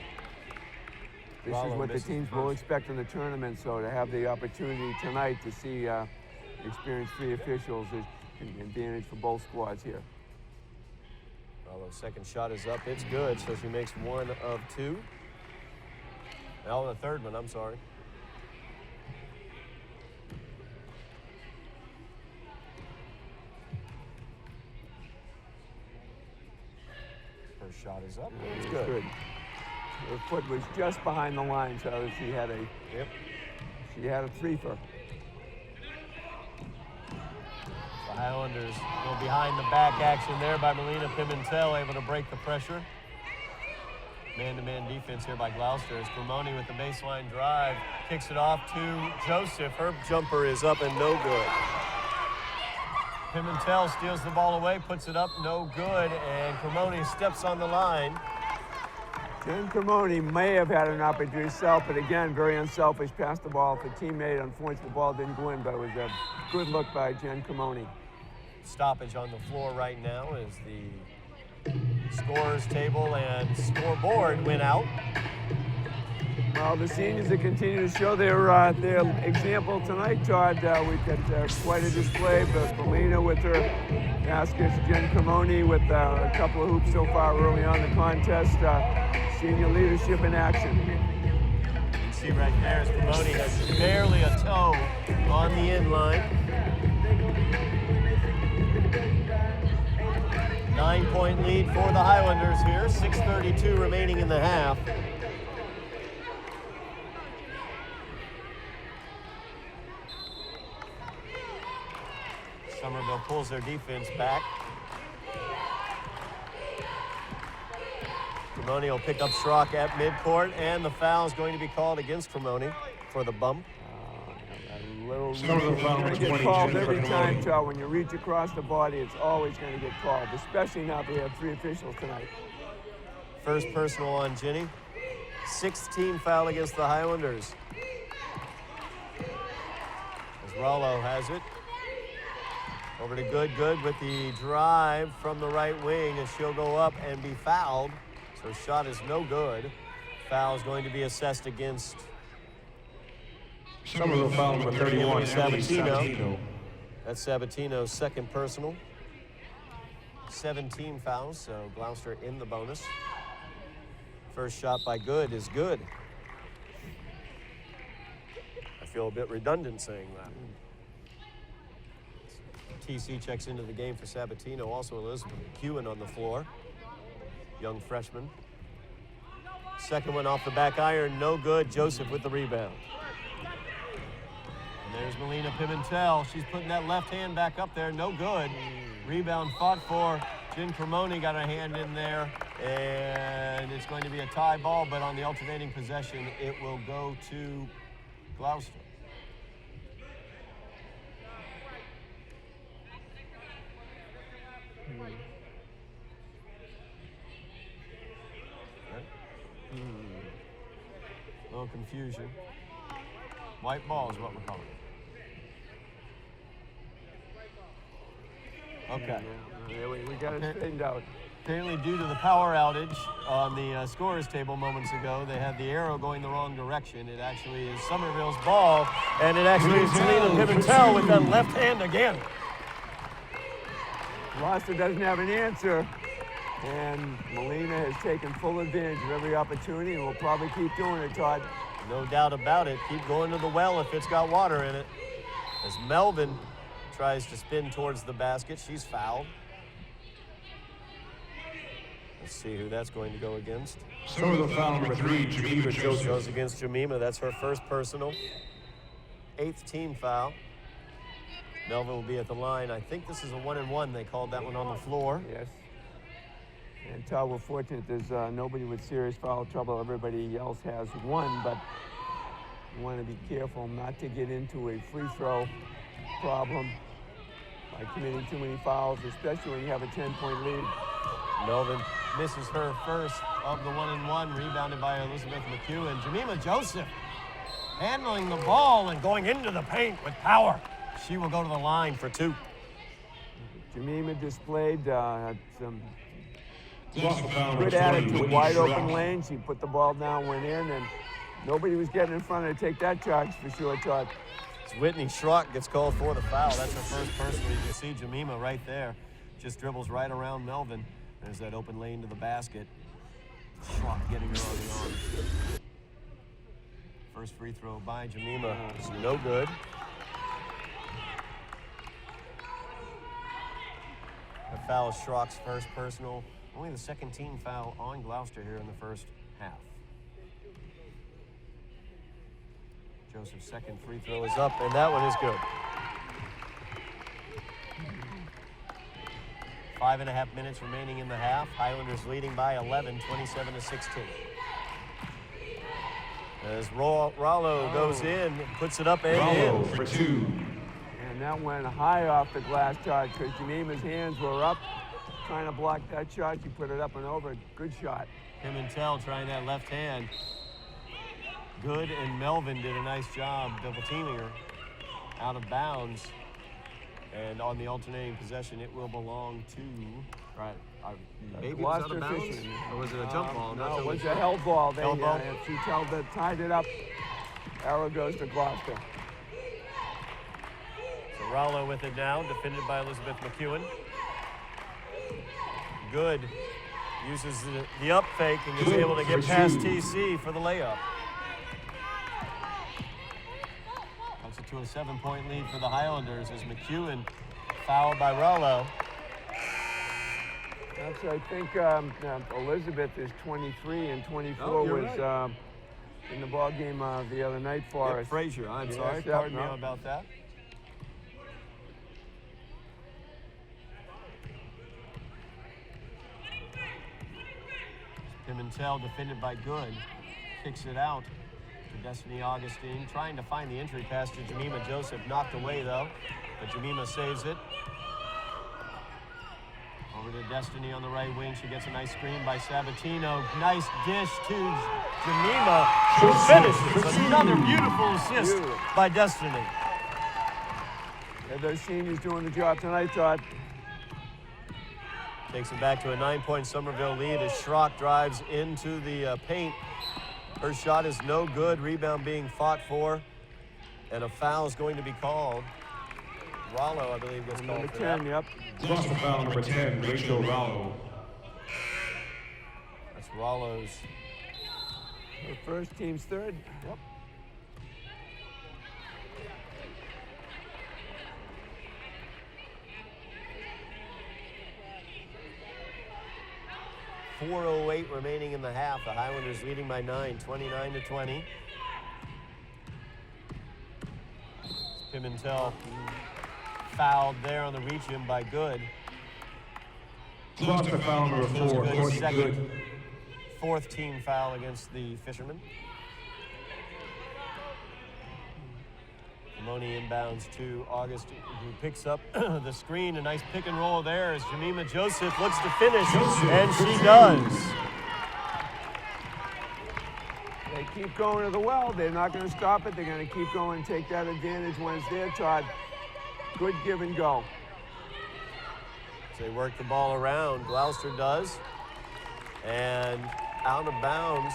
This Rollo is what the misses teams will expect in the tournament, so to have the opportunity tonight to see experienced 3 officials is an advantage for both squads here. Rollo's second shot is up. It's good, so she makes 1 of 2. Oh, the third one, I'm sorry. First shot is up. It's good. Her foot was just behind the line, so she had a three-fer. The Highlanders go behind the back action there by Melina Pimentel, able to break the pressure. Man-to-man defense here by Gloucester as Connolly with the baseline drive kicks it off to Joseph. Her jumper is up and no good. Pimentel steals the ball away, puts it up, no good, and Connolly steps on the line. Jen Connolly may have had an opportunity herself, but again, very unselfish, passed the ball to a teammate. Unfortunately, the ball didn't go in, but it was a good look by Jen Connolly. Stoppage on the floor right now as the scorers table and scoreboard went out. Well, the seniors are continuing to show their example tonight, Todd. We've got quite a display, but Melina with her baskets, Jen Connolly with a couple of hoops so far early on in the contest. Senior leadership in action. You can see right there as Connolly has barely a toe on the end line. 9-point lead for the Highlanders here, 6:32 remaining in the half. Somerville pulls their defense back. Connolly will pick up Schrock at midcourt, and the foul is going to be called against Connolly for the bump. It's going to get called every time, Todd. When you reach across the body, it's always going to get called, especially now that we have three officials tonight. First personal on Jenny. 6th team foul against the Highlanders. As Rollo has it. Over to Good with the drive from the right wing, and she'll go up and be fouled. So shot is no good. Foul is going to be assessed against Somerville foul number 31, Sabatino. That's Sabatino's second personal. 17 fouls, so Gloucester in the bonus. First shot by Good is good. I feel a bit redundant saying that. TC checks into the game for Sabatino. Also Elizabeth McEwen on the floor. Young freshman. Second one off the back iron, no good. Joseph with the rebound. And there's Melina Pimentel. She's putting that left hand back up there, no good. Rebound fought for. Jen Cremoni got her hand in there, and it's going to be a tie ball, but on the alternating possession, it will go to Gloucester. A little confusion. White ball is what we're calling it. Okay. Yeah, we got it straightened out. Apparently, due to the power outage on the scorers table moments ago, they had the arrow going the wrong direction. It actually is Somerville's ball, and it actually is Melina Pimentel with that left hand again. Gloucester doesn't have an answer, and Melina has taken full advantage of every opportunity, and will probably keep doing it, Todd. No doubt about it. Keep going to the well if it's got water in it. As Melvin tries to spin towards the basket, she's fouled. Let's see who that's going to go against. Somerville foul number 3, Jamima Joseph. Goes against Jamima. That's her first personal. 8th team foul. Melvin will be at the line. I think this is a 1-and-1. They called that one on the floor. Yes. And Todd, we're fortunate there's nobody with serious foul trouble. Everybody else has one, but you want to be careful not to get into a free throw problem by committing too many fouls, especially when you have a 10-point lead. Melvin misses her first of the 1-and-1, rebounded by Elizabeth McEwen. Jamima Joseph handling the ball and going into the paint with power. She will go to the line for 2. Jamima displayed some Good good attitude, wide open lane. She put the ball down, went in, and nobody was getting in front of her to take that charge for sure, Todd. It's Whitney Schrock gets called for the foul. That's her first personal. You can see Jamima right there. Just dribbles right around Melvin. There's that open lane to the basket. Schrock getting her on the arm. First free throw by Jamima is no good. That foul is Schrock's first personal Only the second team foul on Gloucester here in the first half. Joseph's second free throw is up, and that one is good. 5.5 minutes remaining in the half. Highlanders leading by 11, 27-16. As Rollo goes in, puts it up and in. for two. And that went high off the glass, Todd, because Jemima's hands were up, trying to block that shot. She put it up and over. Good shot. Pimentel trying that left hand. Good, and Melvin did a nice job double teaming her. Out of bounds. And on the alternating possession, it will belong to, maybe it was out of bounds? Fisherwomen. Or was it a jump ball? No, it was a held ball. Held ball? If she tied it up, arrow goes to Gloucester. So Rollo with it now, defended by Elizabeth McEwen. Good. Uses the up fake and is able to get past TC for the layup. Cuts it to a 7-point lead for the Highlanders as McEwen fouled by Rollo. That's, I think Elizabeth is 23 and 24 was right. In the ball game the other night for us. Frazier, I'm sorry. Yep, Pardon me about that. Pimentel defended by Good. Kicks it out to Destiny Augustine. Trying to find the entry pass to Jemima Joseph. Knocked away though, but Jemima saves it. Over to Destiny on the right wing. She gets a nice screen by Sabatino. Nice dish to Jemima, who finishes. Another beautiful assist by Destiny. Yeah, those seniors doing the job tonight, Todd. Takes it back to a 9-point Somerville lead as Schrock drives into the paint. Her shot is no good. Rebound being fought for, and a foul is going to be called. Rollo, I believe, gets called Number for 10, that. yep. Gloucester foul number 10, Rachel Rollo. That's Rollo's. Her first, team's third. Yep. .408 remaining in the half. The Highlanders leading by 9, 29-20. Pimentel fouled there on the reach-in by Good. Gloucester foul number 4, Good's Courtney second, Good. fourth team foul against the Fishermen. Maloney inbounds to August, who picks up the screen. A nice pick and roll there as Jemima Joseph looks to finish, and she does. They keep going to the well. They're not going to stop it. They're going to keep going, take that advantage when it's there, Todd. Good give and go. So they work the ball around. Gloucester does. And out of bounds.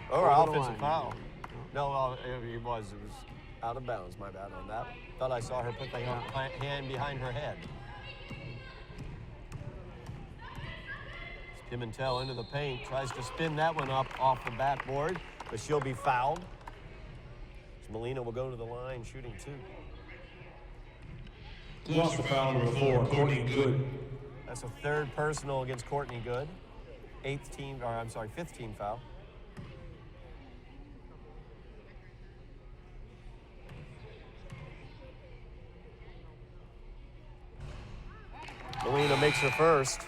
Or offensive foul. No, it was out of bounds. My bad on that. Thought I saw her put the hand behind her head. Pimentel into the paint. Tries to spin that one up off the backboard, but she'll be fouled. Molina will go to the line, shooting 2. Gloucester foul number 4, Courtney Good. That's a third personal against Courtney Good. Fifth team foul. Molina makes her first.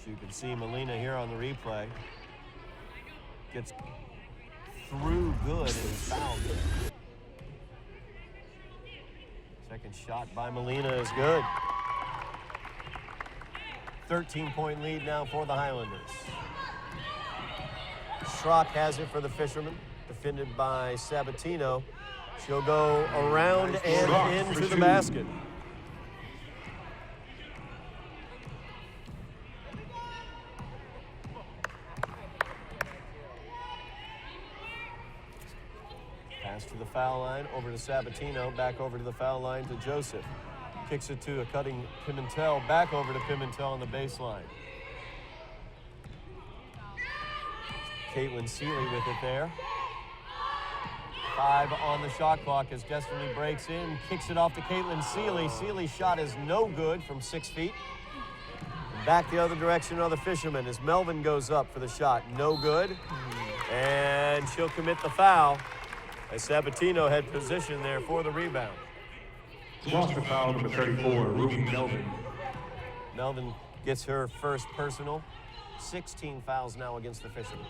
You can see Molina here on the replay. Gets through Good and is fouled. Second shot by Molina is good. 13-point lead now for the Highlanders. Schrock has it for the Fishermen, defended by Sabatino. She'll go around and into the basket. Pass to the foul line, over to Sabatino, back over to the foul line to Joseph. Kicks it to a cutting Pimentel, back over to Pimentel on the baseline. Caitlin Seeley with it there. 5 on the shot clock as Destiny breaks in, kicks it off to Caitlin Seeley. Seeley's shot is no good from 6 feet. Back the other direction are the Fishermen as Melvin goes up for the shot. No good. And she'll commit the foul as Sabatino had position there for the rebound. Gloucester foul number 34, Ruby Melvin. Melvin gets her first personal. 16 fouls now against the Fishermen.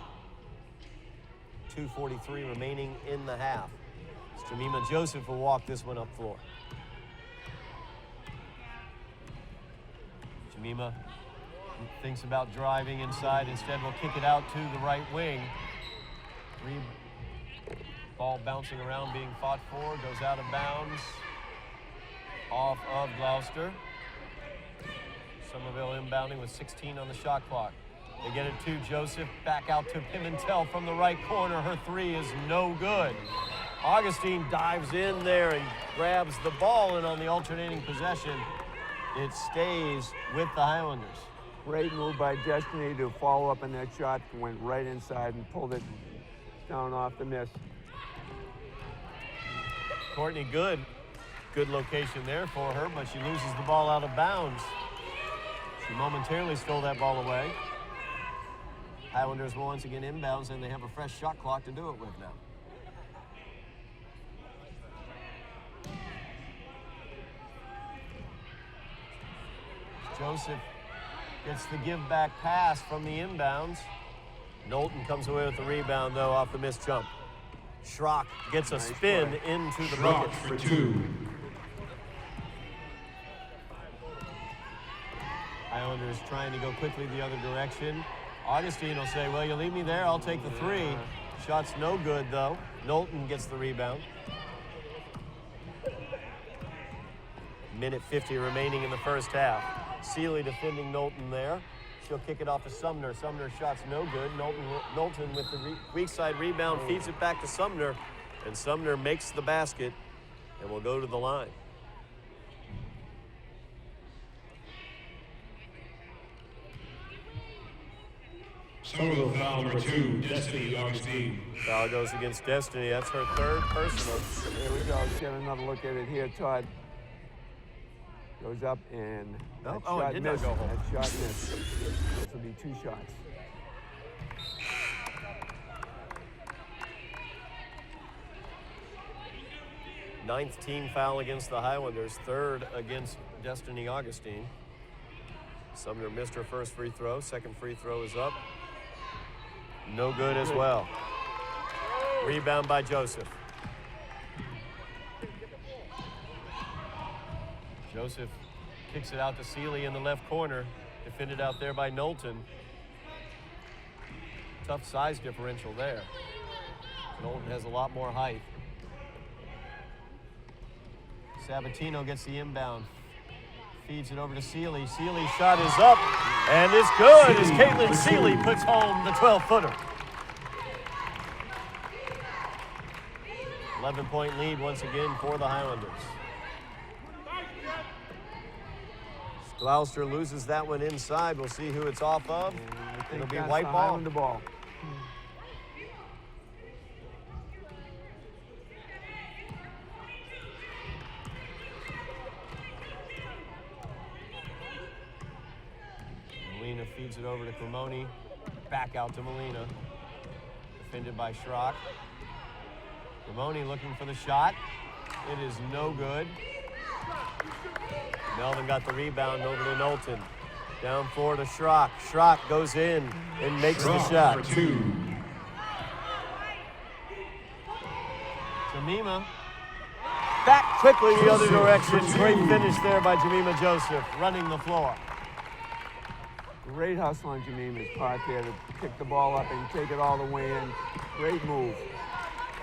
2:43 remaining in the half. Jemima Joseph will walk this one up floor. Jemima thinks about driving inside. Instead, will kick it out to the right wing. Ball bouncing around, being fought for, goes out of bounds. Off of Gloucester. Somerville inbounding with 16 on the shot clock. They get it to Joseph, back out to Pimentel from the right corner. Her 3 is no good. Augustine dives in there and grabs the ball, and on the alternating possession, it stays with the Highlanders. Great move by Destiny to follow up on that shot. Went right inside and pulled it down off the miss. Courtney Good location there for her, but she loses the ball out of bounds. She momentarily stole that ball away. Highlanders will once again inbounds, and they have a fresh shot clock to do it with now. Joseph gets the give back pass from the inbounds. Knowlton comes away with the rebound though off the missed jump. Schrock gets a spin into the Schrock bucket. for 2. Highlanders trying to go quickly the other direction. Augustine will say, well, you leave me there, I'll take the 3. Shot's no good though. Knowlton gets the rebound. Minute 50 remaining in the first half. Seeley defending Knowlton there. She'll kick it off to Sumner. Sumner's shot's no good. Knowlton with the weak side rebound feeds it back to Sumner, and Sumner makes the basket and will go to the line. Somerville foul number 2, Destiny Augustine. Foul goes against Destiny. That's her 3rd personal. There we go. Let's get another look at it here, Todd. Goes up and that shot it did missed. not go home. That shot missed. This will be 2 shots. Ninth team foul against the Highlanders, 3rd against Destiny Augustine. Sumner missed her first free throw. Second free throw is up. No good as well. Rebound by Joseph. Joseph kicks it out to Seeley in the left corner. Defended out there by Knowlton. Tough size differential there. Knowlton has a lot more height. Sabatino gets the inbound. Feeds it over to Seeley. Seeley's shot is up and it's good as Caitlin Seeley puts home the 12-footer. 11-point lead once again for the Highlanders. Gloucester loses that one inside. We'll see who it's off of. It'll be white ball. The ball. Molina feeds it over to Cremoni. Back out to Molina. Defended by Schrock. Cremoni looking for the shot. It is no good. Melvin got the rebound over to Knowlton. Down floor to Schrock. Schrock goes in and makes the shot. For 2. Jemima back quickly the other direction. Great finish there by Jemima Joseph, running the floor. Great hustle on Jemima's part there to pick the ball up and take it all the way in. Great move.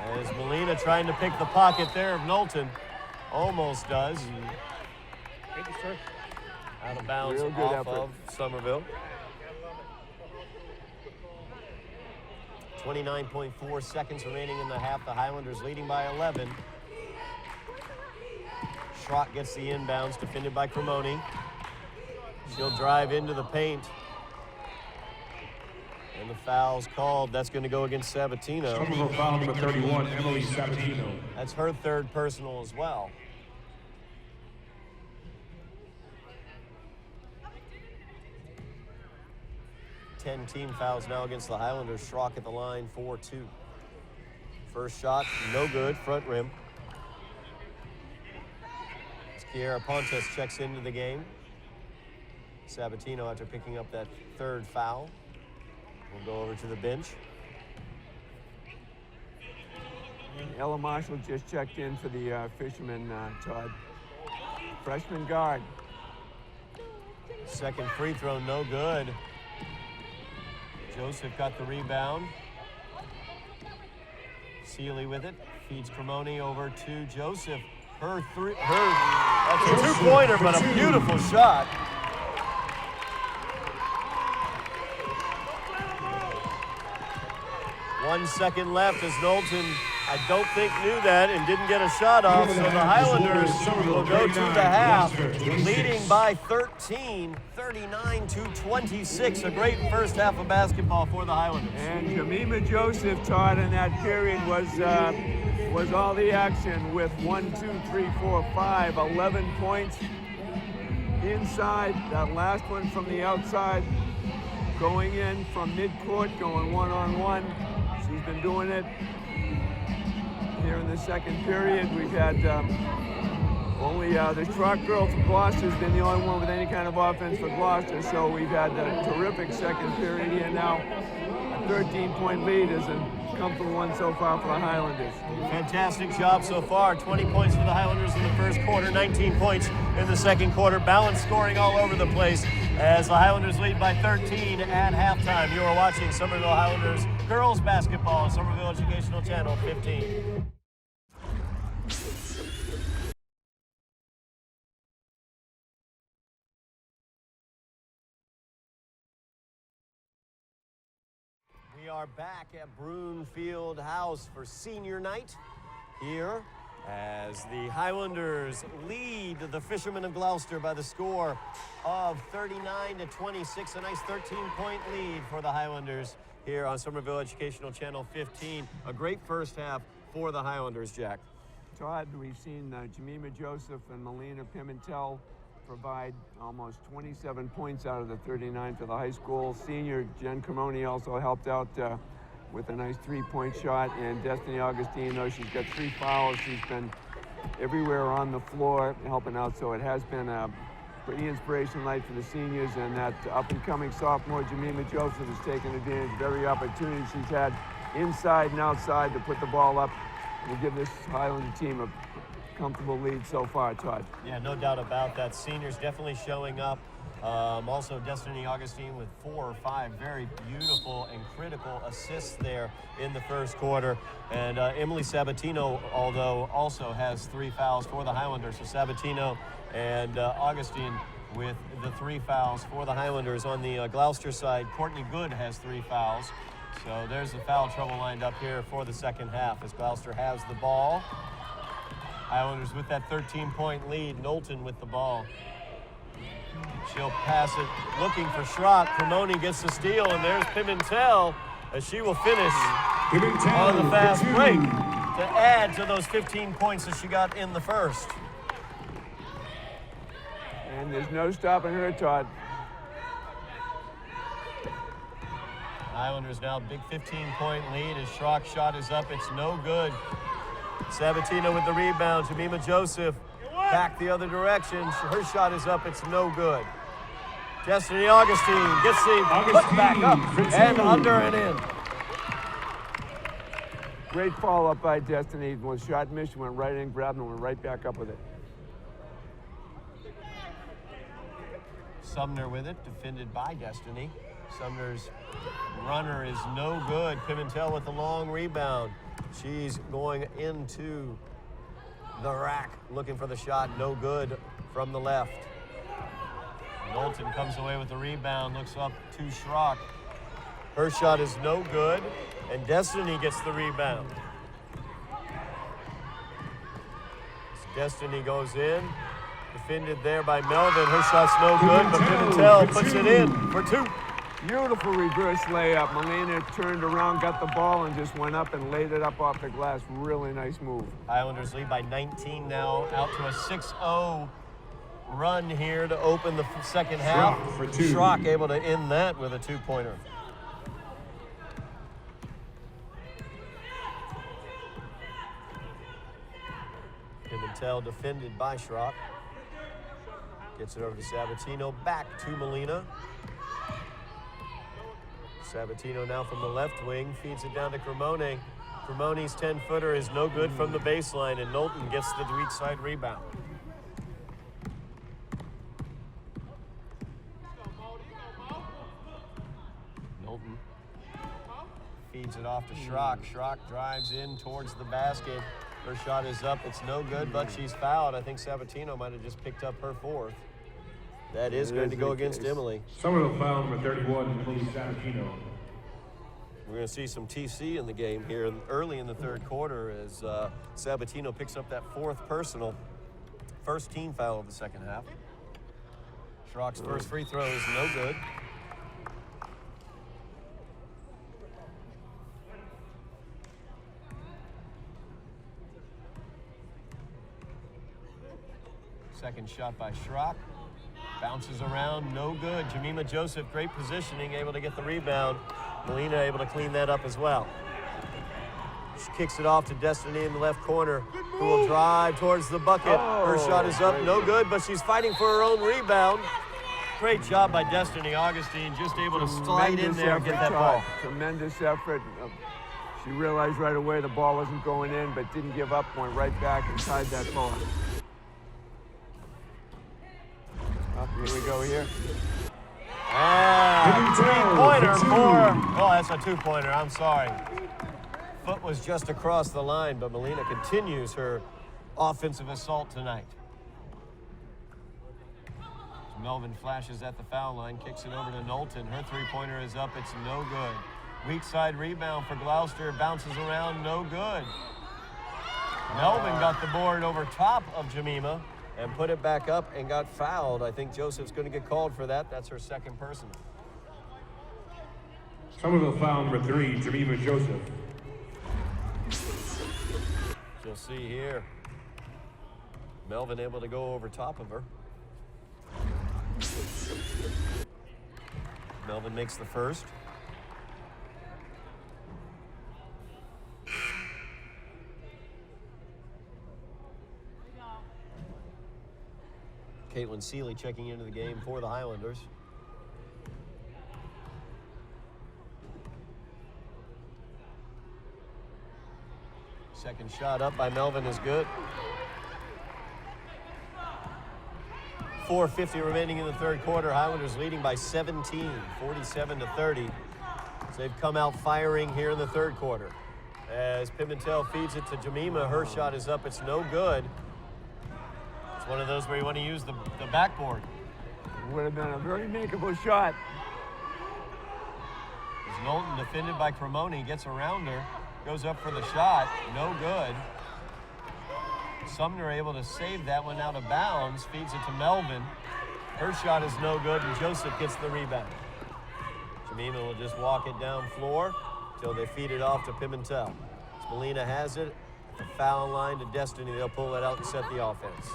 As Molina trying to pick the pocket there of Knowlton. Almost does. Thank you, sir. Out of bounds Real good off effort. of Somerville. 29.4 seconds remaining in the half. The Highlanders leading by 11. Schrock gets the inbounds, defended by Cremoni. She'll drive into the paint. And the foul's called. That's going to go against Sabatino. Somerville foul number 31, Emily Sabatino. That's her third personal as well. Ten team fouls now against the Highlanders. Schrock at the line, 4-2. First shot, no good, front rim. As Kiera Pontes checks into the game. Sabatino, after picking up that third foul, will go over to the bench. Ella Marshall just checked in for the Fishermen, Todd. Freshman guard. Second free throw, no good. Joseph got the rebound. Seeley with it, feeds Cremoni over to Joseph. That's a two-pointer, but a beautiful shot.1 second left as Knowlton, I don't think, knew that and didn't get a shot off. So the Highlanders will go to the half, leading by 13, 39-26. A great first half of basketball for the Highlanders. And Jemima Joseph, Todd, in that period was all the action with 11 points inside. That last one from the outside, going in from midcourt, going one-on-one. She's been doing it here in the second period. We've had only the Schrock girl from Gloucester has been the only one with any kind of offense for Gloucester. So we've had a terrific second period here now. A 13-point lead is a comfortable one so far for the Highlanders. Fantastic job so far. 20 points for the Highlanders in the first quarter, 19 points in the second quarter. Balanced scoring all over the place as the Highlanders lead by 13 at halftime. You are watching Somerville Highlanders girls basketball on Somerville Educational Channel 15. We are back at Broomfield House for senior night here as the Highlanders lead the Fishermen of Gloucester by the score of 39-26. A nice 13-point lead for the Highlanders here on Somerville Educational Channel 15. A great first half for the Highlanders, Jack. Todd, we've seen Jemima Joseph and Melina Pimentel provide almost 27 points out of the 39 for the high school. Senior Jen Cremoni also helped out with a nice three-point shot. And Destiny Augustine, though she's got 3 fouls, she's been everywhere on the floor helping out. So it has been a pretty inspirational night for the seniors. And that up-and-coming sophomore, Jemima Joseph, has taken advantage of every opportunity she's had inside and outside to put the ball up and give this Highlander team a comfortable lead so far, Todd. Yeah, no doubt about that. Seniors definitely showing up. Also, Destiny Augustine with 4 or 5 very beautiful and critical assists there in the first quarter. And Emily Sabatino, although also has 3 fouls for the Highlanders. So Sabatino and Augustine with the 3 fouls for the Highlanders. On the Gloucester side, Courtney Good has 3 fouls. So there's the foul trouble lined up here for the second half as Gloucester has the ball. Highlanders with that 13-point lead. Knowlton with the ball. She'll pass it, looking for Schrock. Cremoni gets the steal, and there's Pimentel as she will finish on the fast break to add to those 15 points that she got in the first. And there's no stopping her, Todd. Highlanders now big 15-point lead as Schrock's shot is up. It's no good. Sabatino with the rebound. Jemima Joseph back the other direction. Her shot is up. It's no good. Destiny Augustine gets the put back up and under and in. Great follow-up by Destiny. Was shot missed, went right in, grabbed, and went right back up with it. Sumner with it, defended by Destiny. Sumner's runner is no good. Pimentel with the long rebound. She's going into the rack, looking for the shot. No good from the left. Knowlton comes away with the rebound, looks up to Schrock. Her shot is no good, and Destiny gets the rebound. Destiny goes in, defended there by Melvin. Her shot's no good, but Pimentel puts it in for 2. Beautiful reverse layup. Molina turned around, got the ball, and just went up and laid it up off the glass. Really nice move. Highlanders lead by 19 now, out to a 6-0 run here to open the second half. For two. Schrock able to end that with a two-pointer. Pimentel defended by Schrock. Gets it over to Sabatino, back to Molina. Sabatino now from the left wing, feeds it down to Cremone. Cremone's 10-footer is no good from the baseline, and Knowlton gets the weak side rebound. Knowlton feeds it off to Schrock. Schrock drives in towards the basket. Her shot is up, it's no good, but she's fouled. I think Sabatino might have just picked up her fourth. That is going to go against Emily. Somerville foul number 31, Emily Sabatino. We're going to see some TC in the game here early in the third quarter as Sabatino picks up that fourth personal. First team foul of the second half. Schrock's first free throw is no good. Second shot by Schrock. Bounces around, no good. Jemima Joseph, great positioning, able to get the rebound. Molina able to clean that up as well. She kicks it off to Destiny in the left corner, who will drive towards the bucket. Her shot is up, no good, but she's fighting for her own rebound. Great job by Destiny Augustine, just able to slide in there and get that ball. Tremendous effort. She realized right away the ball wasn't going in, but didn't give up, went right back and tied that ball. Here we go here. Three-pointer for, oh, that's a two-pointer, I'm sorry. Foot was just across the line, but Molina continues her offensive assault tonight. Melvin flashes at the foul line, kicks it over to Knowlton. Her three-pointer is up, it's no good. Weak side rebound for Gloucester, bounces around, no good. Melvin got the board over top of Jemima and put it back up and got fouled. I think Joseph's going to get called for that. That's her second personal. Somerville foul number 3, Jemima Joseph. You'll see here, Melvin able to go over top of her. Melvin makes the first. Caitlin Seeley checking into the game for the Highlanders. Second shot up by Melvin is good. 4:50 remaining in the third quarter. Highlanders leading by 17, 47-30. So they've come out firing here in the third quarter. As Pimentel feeds it to Jemima, her shot is up, it's no good. It's one of those where you want to use the backboard. Would have been a very makeable shot. As Knowlton defended by Cremone, gets around her, goes up for the shot, no good. Sumner able to save that one out of bounds, feeds it to Melvin. Her shot is no good, and Joseph gets the rebound. Jemima will just walk it down floor until they feed it off to Pimentel. As Molina has it, the foul line to Destiny, they'll pull it out and set the offense.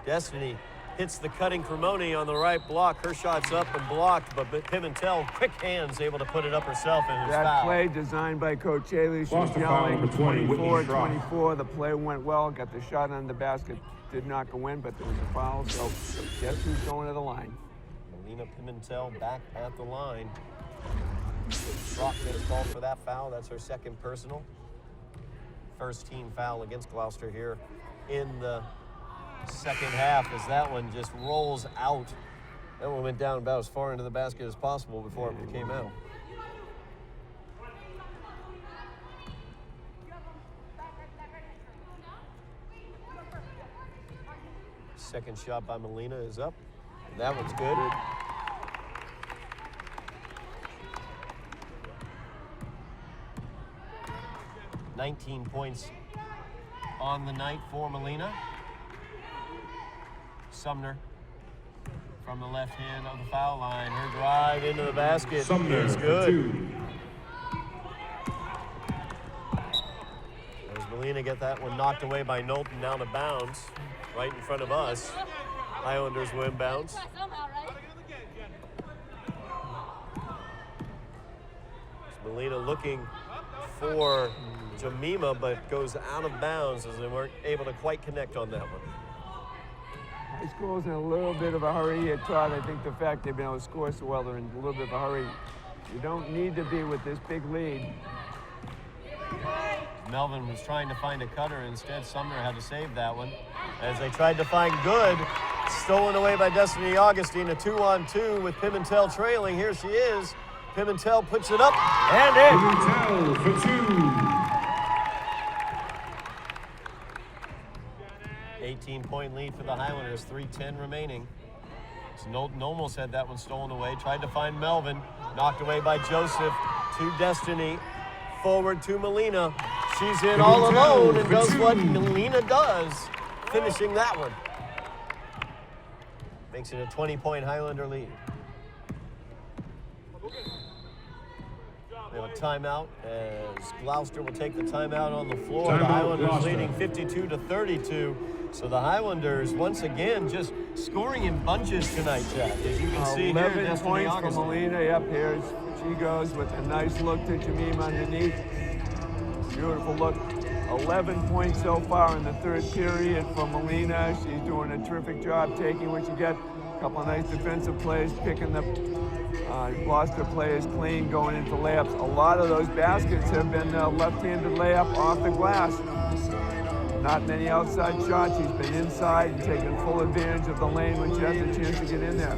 Destiny hits the cutting Cremone on the right block. Her shot's up and blocked, but Pimentel, quick hands, able to put it up herself and That foul. play designed by Coach Haley. She was yelling 24. The play went well, got the shot on the basket. Did not go in, but there was a foul, so guess who's going to the line? Melina Pimentel back at the line. Schrock gets called for that foul. That's her second personal. First team foul against Gloucester here in the second half as that one just rolls out. That one went down about as far into the basket as possible before it came out. Second shot by Molina is up. And that one's good. 19 points on the night for Molina. Sumner from the left hand of the foul line. Her drive into the basket Sumner is for good. 2. There's Melina get that one knocked away by Knowlton down to bounds right in front of us. Highlanders will inbounds. Melina looking for Jemima, but goes out of bounds as they weren't able to quite connect on that one. High school's in a little bit of a hurry here, Todd. I think the fact they've been able to score so well, they're in a little bit of a hurry. You don't need to be with this big lead. Melvin was trying to find a cutter. Instead, Sumner had to save that one. As they tried to find Good, stolen away by Destiny Augustine. A 2-on-2 with Pimentel trailing. Here she is. Pimentel puts it up and in. Pimentel for 2. 18-point lead for the Highlanders, 3:10 remaining. So Knowlton almost had that one stolen away. Tried to find Melvin, knocked away by Joseph. To Destiny, forward to Melina. She's in all alone and does what Melina does, finishing that one. Makes it a 20-point Highlander lead. We have a timeout as Gloucester will take the timeout on the floor. Timeout, the Highlanders Gloucester. leading 52-32. So the Highlanders, once again, just scoring in bunches tonight, Jack. As you can see here, 11 Destiny points for Augustine. Melina. Yep, here's she goes with a nice look to Jemima underneath. Beautiful look. 11 points so far in the third period for Melina. She's doing a terrific job taking what you get. A couple of nice defensive plays, picking the Gloucester players clean, going into layups. A lot of those baskets have been left-handed layup off the glass. Not many outside shots. She's been inside and taking full advantage of the lane when she has a chance to get in there.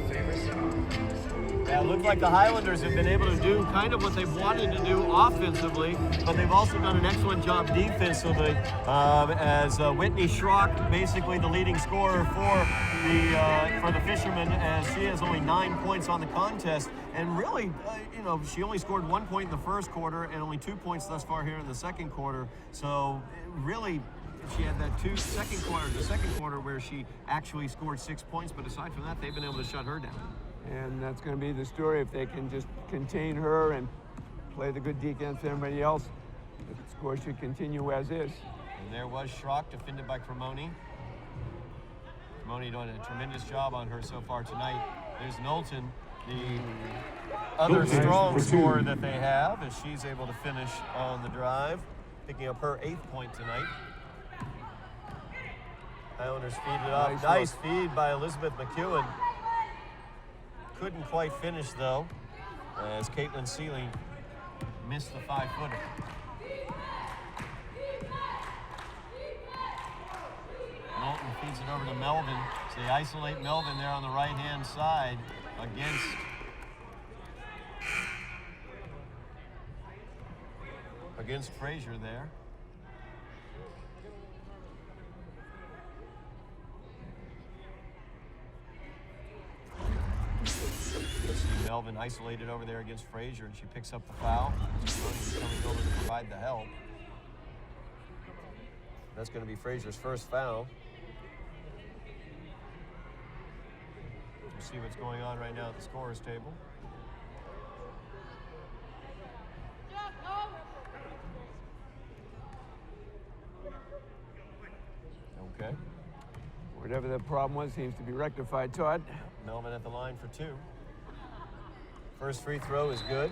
Yeah, it looked like the Highlanders have been able to do kind of what they've wanted to do offensively, but they've also done an excellent job defensively. As Whitney Schrock, basically the leading scorer for the Fishermen, as she has only 9 points on the contest, and really, she only scored 1 point in the first quarter and only 2 points thus far here in the second quarter. So really, she had that the second quarter where she actually scored 6 points, but aside from that, they've been able to shut her down. And that's going to be the story if they can just contain her and play the good defense for everybody else. The score should continue as is. And there was Schrock, defended by Cremoni. Cremoni doing a tremendous job on her so far tonight. There's Knowlton, the other strong scorer that they have, as she's able to finish on the drive, picking up her 8th point tonight. Highlanders feed it up. Nice feed by Elizabeth McEwen. Couldn't quite finish, though, as Caitlin Seeley missed the 5-footer. Knowlton feeds it over to Melvin. So they isolate Melvin there on the right-hand side against Frazier there. Melvin isolated over there against Frazier, and she picks up the foul. Cremoni's coming over to provide the help. That's going to be Frazier's first foul. We'll see what's going on right now at the scorer's table. Okay. Whatever the problem was seems to be rectified, Todd. Melvin at the line for 2. First free throw is good.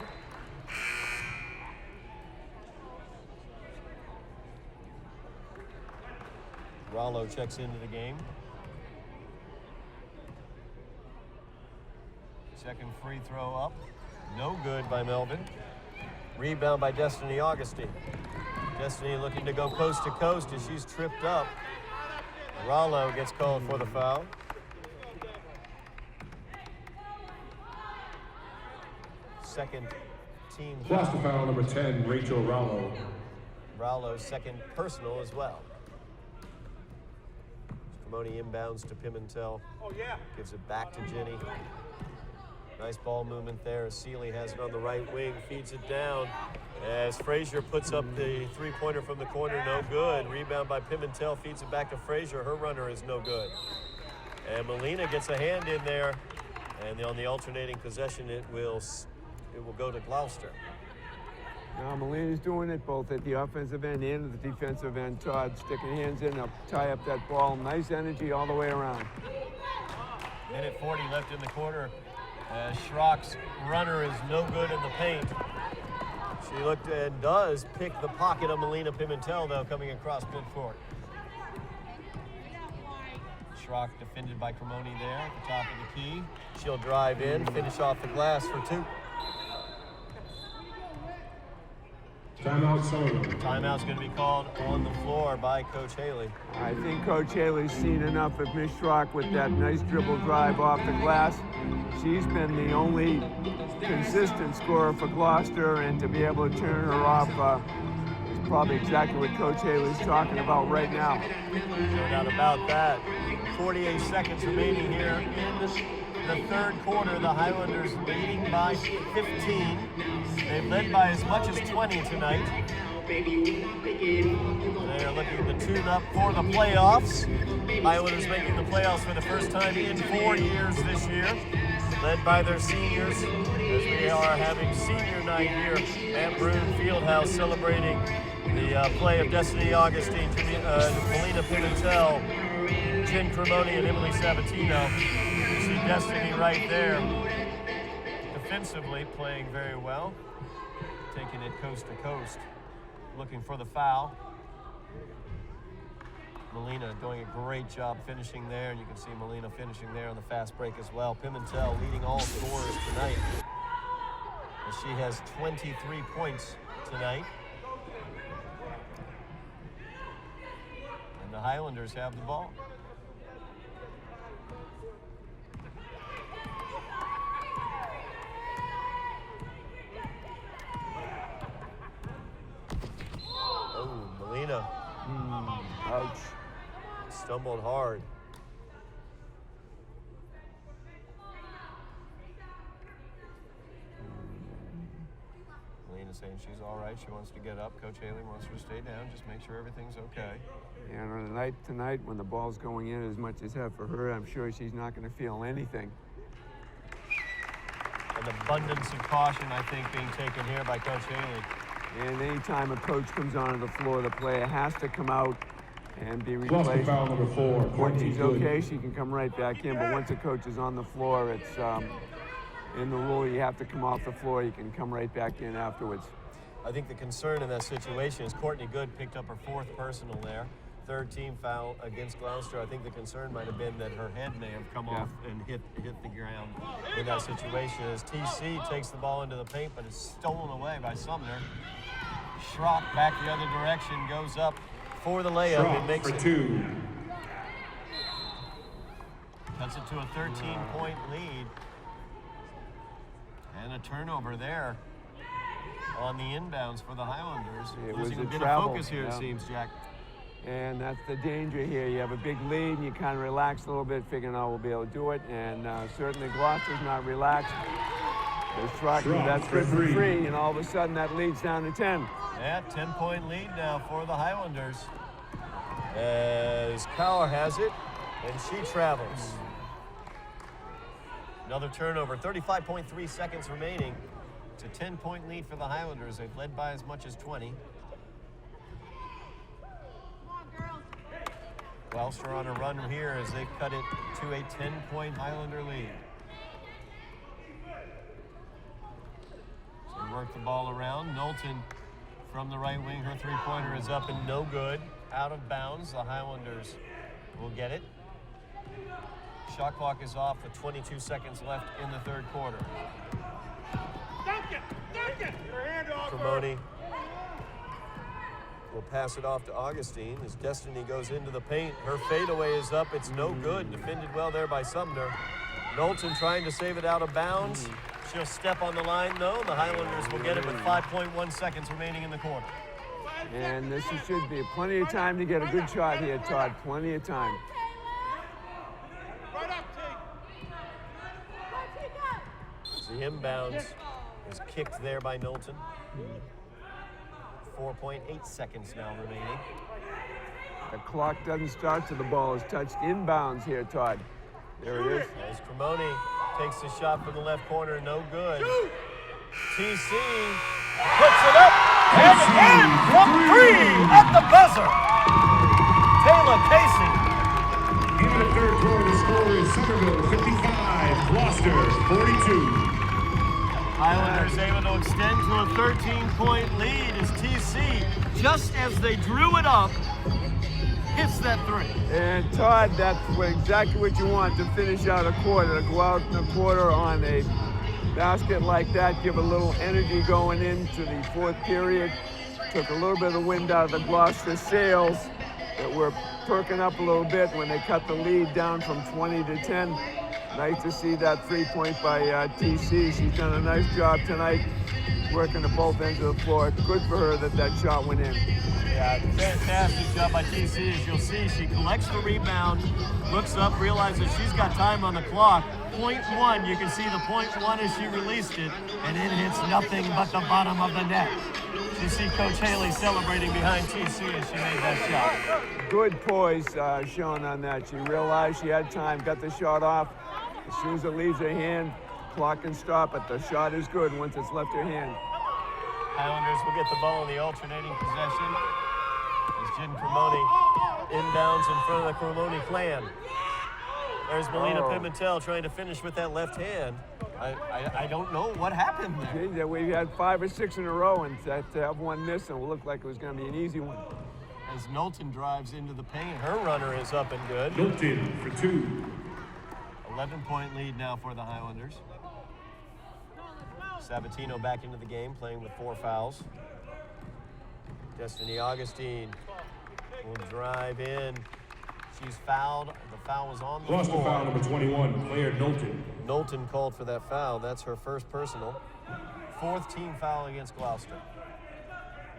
Rollo checks into the game. Second free throw up. No good by Melvin. Rebound by Destiny Augustine. Destiny looking to go coast to coast as she's tripped up. Rollo gets called for the foul. Second team foul. Gloucester foul number 10, Rachel Rollo. Rollo's second personal as well. Cremoni inbounds to Pimentel. Gives it back to Jenny. Nice ball movement there as Seeley has it on the right wing, feeds it down. As Frazier puts up the three-pointer from the corner, no good. Rebound by Pimentel, feeds it back to Frazier. Her runner is no good. And Melina gets a hand in there And on the alternating possession, it will go to Gloucester. Now Molina's doing it both at the offensive end and at the defensive end. Todd sticking hands in, up, tie up that ball. Nice energy all the way around. Minute 40 left in the quarter. Schrock's runner is no good in the paint. She looked and does pick the pocket of Melina Pimentel, though, coming across midcourt. Schrock defended by Connolly there at the top of the key. She'll drive in, finish off the glass for two. Timeout, Somerville. Timeout's going to be called on the floor by Coach Haley. I think Coach Haley's seen enough of Miss Schrock with that nice dribble drive off the glass. She's been the only consistent scorer for Gloucester, and to be able to turn her off is probably exactly what Coach Haley's talking about right now. No doubt about that. 48 seconds remaining here in the third quarter. The Highlanders leading by 15. They've led by as much as 20 tonight. They are looking to tune up for the playoffs. Highlanders making the playoffs for the first time in 4 years this year, led by their seniors, as we are having senior night here at Broome Fieldhouse, celebrating the play of Destiny Augustine, Melina Pimentel, Jen Cremoni, and Emily Sabatino. You see Destiny right there, defensively playing very well, taking it coast to coast, looking for the foul. Melina doing a great job finishing there, and you can see Melina finishing there on the fast break as well. Pimentel leading all scorers tonight, as she has 23 points tonight. And the Highlanders have the ball. Oh, Melina. Ouch. Stumbled hard. Melina saying she's all right. She wants to get up. Coach Haley wants her to stay down. Just make sure everything's okay. And on a night tonight when the ball's going in as much as that for her, I'm sure she's not going to feel anything. An abundance of caution, I think, being taken here by Coach Haley. And anytime a coach comes onto the floor, the player has to come out and be replaced. Foul number 4. When she's okay, she can come right back in. But once a coach is on the floor, it's in the rule you have to come off the floor. You can come right back in afterwards. I think the concern in that situation is Courtney Good picked up her fourth personal there. Third team foul against Gloucester. I think the concern might have been that her head may have come off and hit the ground in that situation, as TC takes the ball into the paint, but it's stolen away by Sumner. Schrock back the other direction, goes up for the layup and makes for it. 2. Cuts it to a 13-point lead. And a turnover there on the inbounds for the Highlanders. It was Losing a a bit travel, of focus here, yeah. it seems, Jack. And that's the danger here. You have a big lead and you kind of relax a little bit, figuring, oh, we'll be able to do it. And certainly Gloucester's not relaxed. They're striking, that's good for 3, and all of a sudden that leads down to 10. Yeah, 10-point lead now for the Highlanders, as Cower has it, and she travels. Another turnover, 35.3 seconds remaining. It's a 10-point lead for the Highlanders. They've led by as much as 20. Gloucester on a run here as they've cut it to a 10-point Highlander lead. So they work the ball around. Knowlton from the right wing. Her three-pointer is up and no good. Out of bounds. The Highlanders will get it. Shot clock is off with 22 seconds left in the third quarter. Cremoni will pass it off to Augustine as Destiny goes into the paint. Her fadeaway is up. It's no good. Defended well there by Sumner. Knowlton trying to save it out of bounds. She'll step on the line, though. The Highlanders will get it with 5.1 seconds remaining in the quarter. And this should be plenty of time to get a good shot here, Todd. Plenty of time. The inbounds is kicked there by Knowlton. 4.8 seconds now remaining. The clock doesn't start till the ball is touched inbounds here, Todd. There it is. There's Cremoni takes the shot from the left corner, no good. TC puts it up, and in from 3 at the buzzer. Taylor Casey. In the third quarter, the score is Somerville 55, Gloucester 42. Highlanders able to extend to a 13-point lead as TC, just as they drew it up, hits that 3. And Todd, that's exactly what you want to finish out a quarter, to go out in a quarter on a basket like that, give a little energy going into the fourth period. Took a little bit of the wind out of the Gloucester sails that were perking up a little bit when they cut the lead down from 20 to 10. Nice to see that 3-point by TC. She's done a nice job tonight working at both ends of the floor. Good for her that that shot went in. Yeah, fantastic job by TC. As you'll see, she collects the rebound, looks up, realizes she's got time on the clock. Point 1, you can see the point 1 as she released it, and it hits nothing but the bottom of the net. You see Coach Haley celebrating behind TC as she made that shot. Good poise shown on that. She realized she had time, got the shot off. As soon as it leaves her hand, clock can stop it. The shot is good once it's left her hand. Highlanders will get the ball in the alternating possession as Jen Cremoni inbounds in front of the Cremoni clan. There's Melina Pimentel trying to finish with that left hand. I don't know what happened there. We've had 5 or 6 in a row, and to have one miss, and it looked like it was going to be an easy one. As Knowlton drives into the paint, her runner is up and good. Knowlton for 2. 11-point lead now for the Highlanders. Sabatino back into the game, playing with 4 fouls. Destiny Augustine will drive in. She's fouled. The foul was on the Gloucester floor. foul number 21, Claire Knowlton. Knowlton called for that foul. That's her first personal. 4th team foul against Gloucester.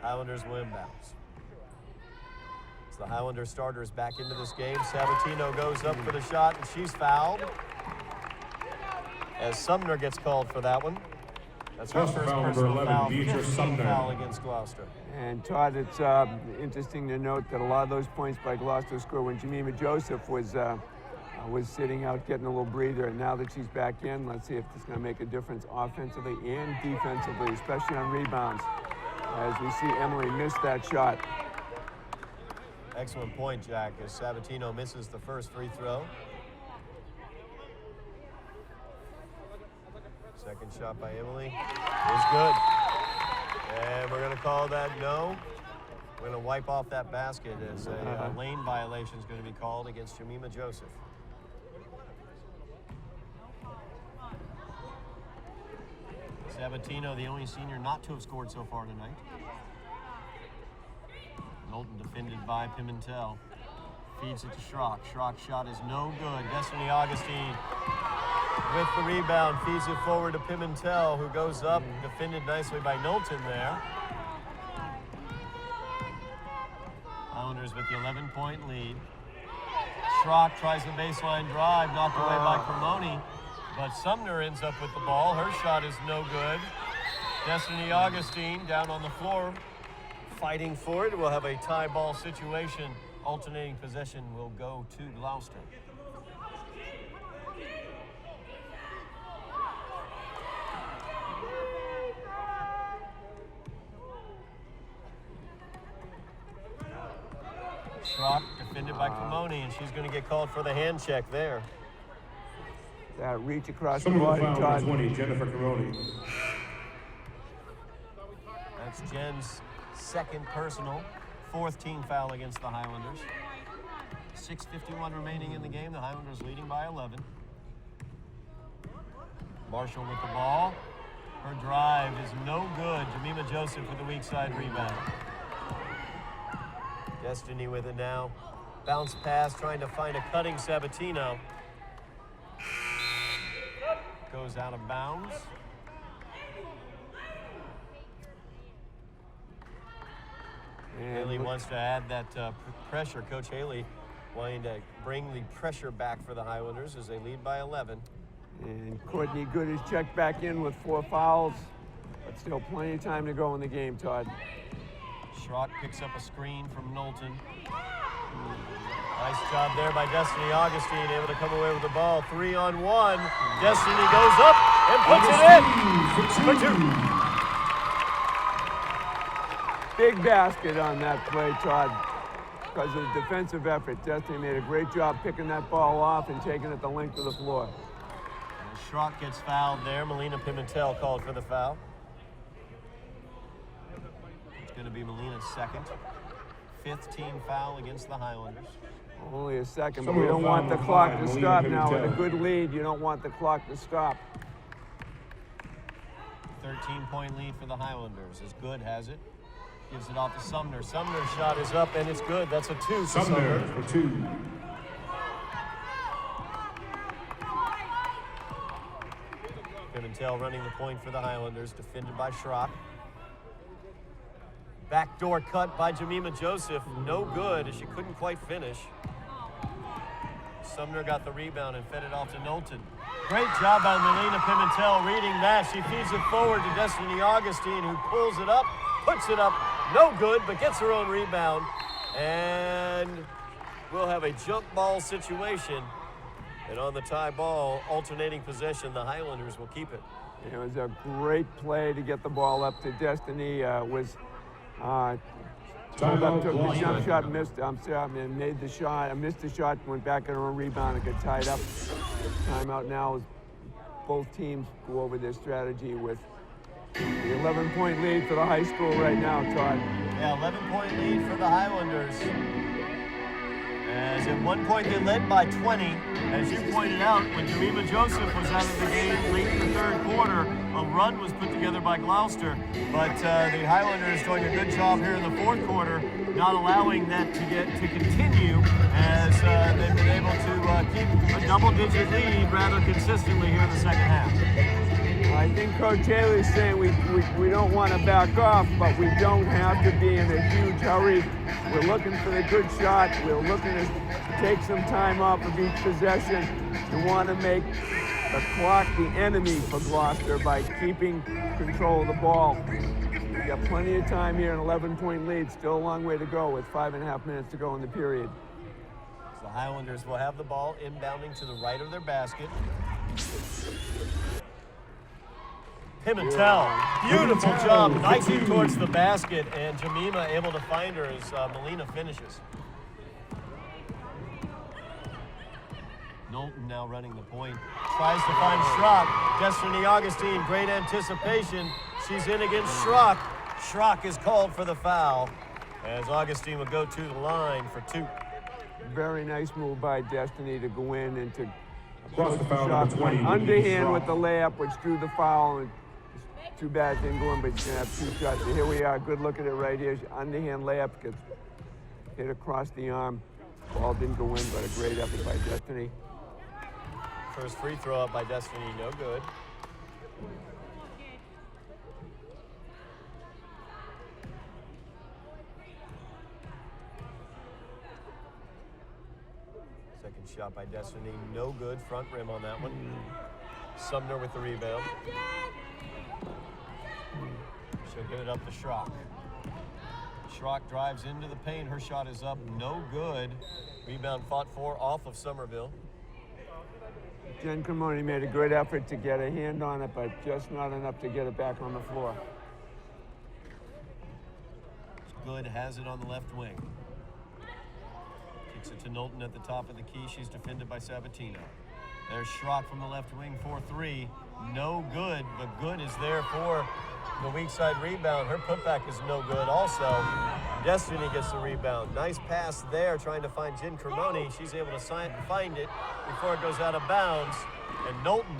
Highlanders will inbounds. As the Highlander starters back into this game, Sabatino goes up for the shot, and she's fouled. As Sumner gets called for that one. That's her first personal foul. 15th foul against Gloucester. And Todd, it's interesting to note that a lot of those points by Gloucester scored when Jemima Joseph was sitting out getting a little breather. And now that she's back in, let's see if it's going to make a difference offensively and defensively, especially on rebounds. As we see Emily miss that shot. Excellent point, Jack, as Sabatino misses the first free throw. Second shot by Emily is good. And we're going to call that no. We're going to wipe off that basket as a lane violation is going to be called against Jemima Joseph. Sabatino, the only senior not to have scored so far tonight. Knowlton defended by Pimentel. Feeds it to Schrock. Schrock's shot is no good. Destiny Augustine with the rebound, feeds it forward to Pimentel, who goes up, defended nicely by Knowlton there. Highlanders with the 11-point lead. Schrock tries the baseline drive, knocked away by Cremoni, but Sumner ends up with the ball. Her shot is no good. Destiny Augustine down on the floor, fighting for it. We'll have a tie ball situation. Alternating possession will go to Gloucester. Schrock defended by Cremoni, and she's going to get called for the hand check there. That reach across the Somerville body, foul Todd. number 20, Jennifer Cremoni. That's Jen's second personal, 4th team foul against the Highlanders. 6:51 remaining in the game. The Highlanders leading by 11. Marshall with the ball. Her drive is no good. Jemima Joseph with the weak side rebound. Destiny with it now. Bounce pass, trying to find a cutting Sabatino. Goes out of bounds. Haley wants to add that pressure. Coach Haley wanting to bring the pressure back for the Highlanders as they lead by 11. And Courtney Good is checked back in with 4 fouls, but still plenty of time to go in the game, Todd. Schrock picks up a screen from Knowlton. Nice job there by Destiny Augustine, able to come away with the ball. 3-on-1. Destiny goes up and puts it in for two. Big basket on that play, Todd, because of the defensive effort. Destiny made a great job picking that ball off and taking it the length of the floor. And Schrock gets fouled there. Melina Pimentel called for the foul. It's going to be Melina's second. 5th team foul against the Highlanders. Only a second, but we don't want the clock to stop now. With a good lead, you don't want the clock to stop. 13-point lead for the Highlanders. As Good has it. Gives it off to Sumner. Sumner's shot is up, and it's good. That's a 2 for Sumner for 2. Pimentel running the point for the Highlanders, defended by Schrock. Backdoor cut by Jemima Joseph. No good, as she couldn't quite finish. Sumner got the rebound and fed it off to Knowlton. Great job by Melina Pimentel reading that. She feeds it forward to Destiny Augustine, who pulls it up, puts it up. No good, but gets her own rebound. And we'll have a jump ball situation. And on the tie ball, alternating possession, the Highlanders will keep it. It was a great play to get the ball up to Destiny. Took the jump shot, missed. Made the shot. Missed the shot. Went back on a rebound and got tied up. Timeout now as both teams go over their strategy with the 11-point lead for the high school right now, Todd. Yeah, 11-point lead for the Highlanders. As at one point they led by 20. As you pointed out, when Jemima Joseph was out of the game late in the 3rd quarter, a run was put together by Gloucester. But the Highlanders doing a good job here in the 4th quarter, not allowing that to continue, as they've been able to keep a double-digit lead rather consistently here in the 2nd half. I think Coach Haley's saying we don't want to back off, but we don't have to be in a huge hurry. We're looking for the good shot. We're looking to take some time off of each possession. We want to make the clock the enemy for Gloucester by keeping control of the ball. We've got plenty of time here, an 11-point lead. Still a long way to go with 5.5 minutes to go in the period. So the Highlanders will have the ball inbounding to the right of their basket. Pimentel, beautiful job, nicing towards the basket, and Jemima able to find her as Melina finishes. Knowlton now running the point, tries to find Schrock. Destiny Augustine, great anticipation. She's in against Schrock. Schrock is called for the foul, as Augustine will go to the line for 2. Very nice move by Destiny to go in and to Across the foul, number 20. underhand with the layup, which drew the foul. And too bad it didn't go in, but she's going to have 2 shots. So here we are. Good look at it right here. Underhand layup gets hit across the arm. Ball didn't go in, but a great effort by Destiny. First free throw up by Destiny, no good. Second shot by Destiny, no good. Front rim on that one. Sumner with the rebound. She'll get it up to Schrock. Schrock drives into the paint. Her shot is up, no good. Rebound fought for off of Somerville. Jen Cremoni made a great effort to get a hand on it, but just not enough to get it back on the floor. Good has it on the left wing. Kicks it to Knowlton at the top of the key. She's defended by Sabatino. There's Schrock from the left wing for 3. No good, but Good is there for the weak side rebound. Her putback is no good also. Destiny gets the rebound. Nice pass there, trying to find Jen Cremoni. She's able to find it before it goes out of bounds. And Knowlton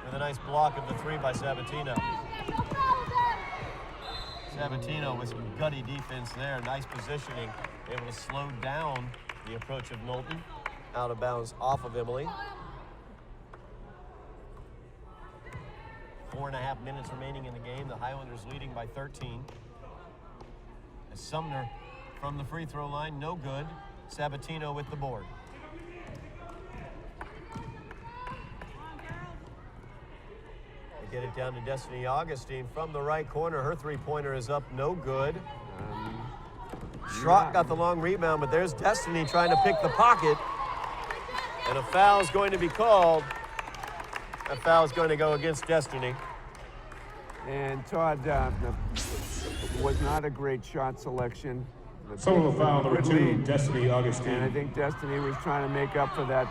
with a nice block of the 3 by Sabatino. Sabatino with some gutty defense there. Nice positioning. Able to slow down the approach of Knowlton. Out of bounds off of Emily. 4.5 minutes remaining in the game. The Highlanders leading by 13. As Sumner from the free throw line, no good. Sabatino with the board. They get it down to Destiny Augustine from the right corner. Her 3-pointer is up, no good. Schrock got the long rebound, but there's Destiny trying to pick the pocket. And a foul is going to be called. That foul is going to go against Destiny. And Todd was not a great shot selection. Somerville foul number 2, Destiny Augustine. And I think Destiny was trying to make up for that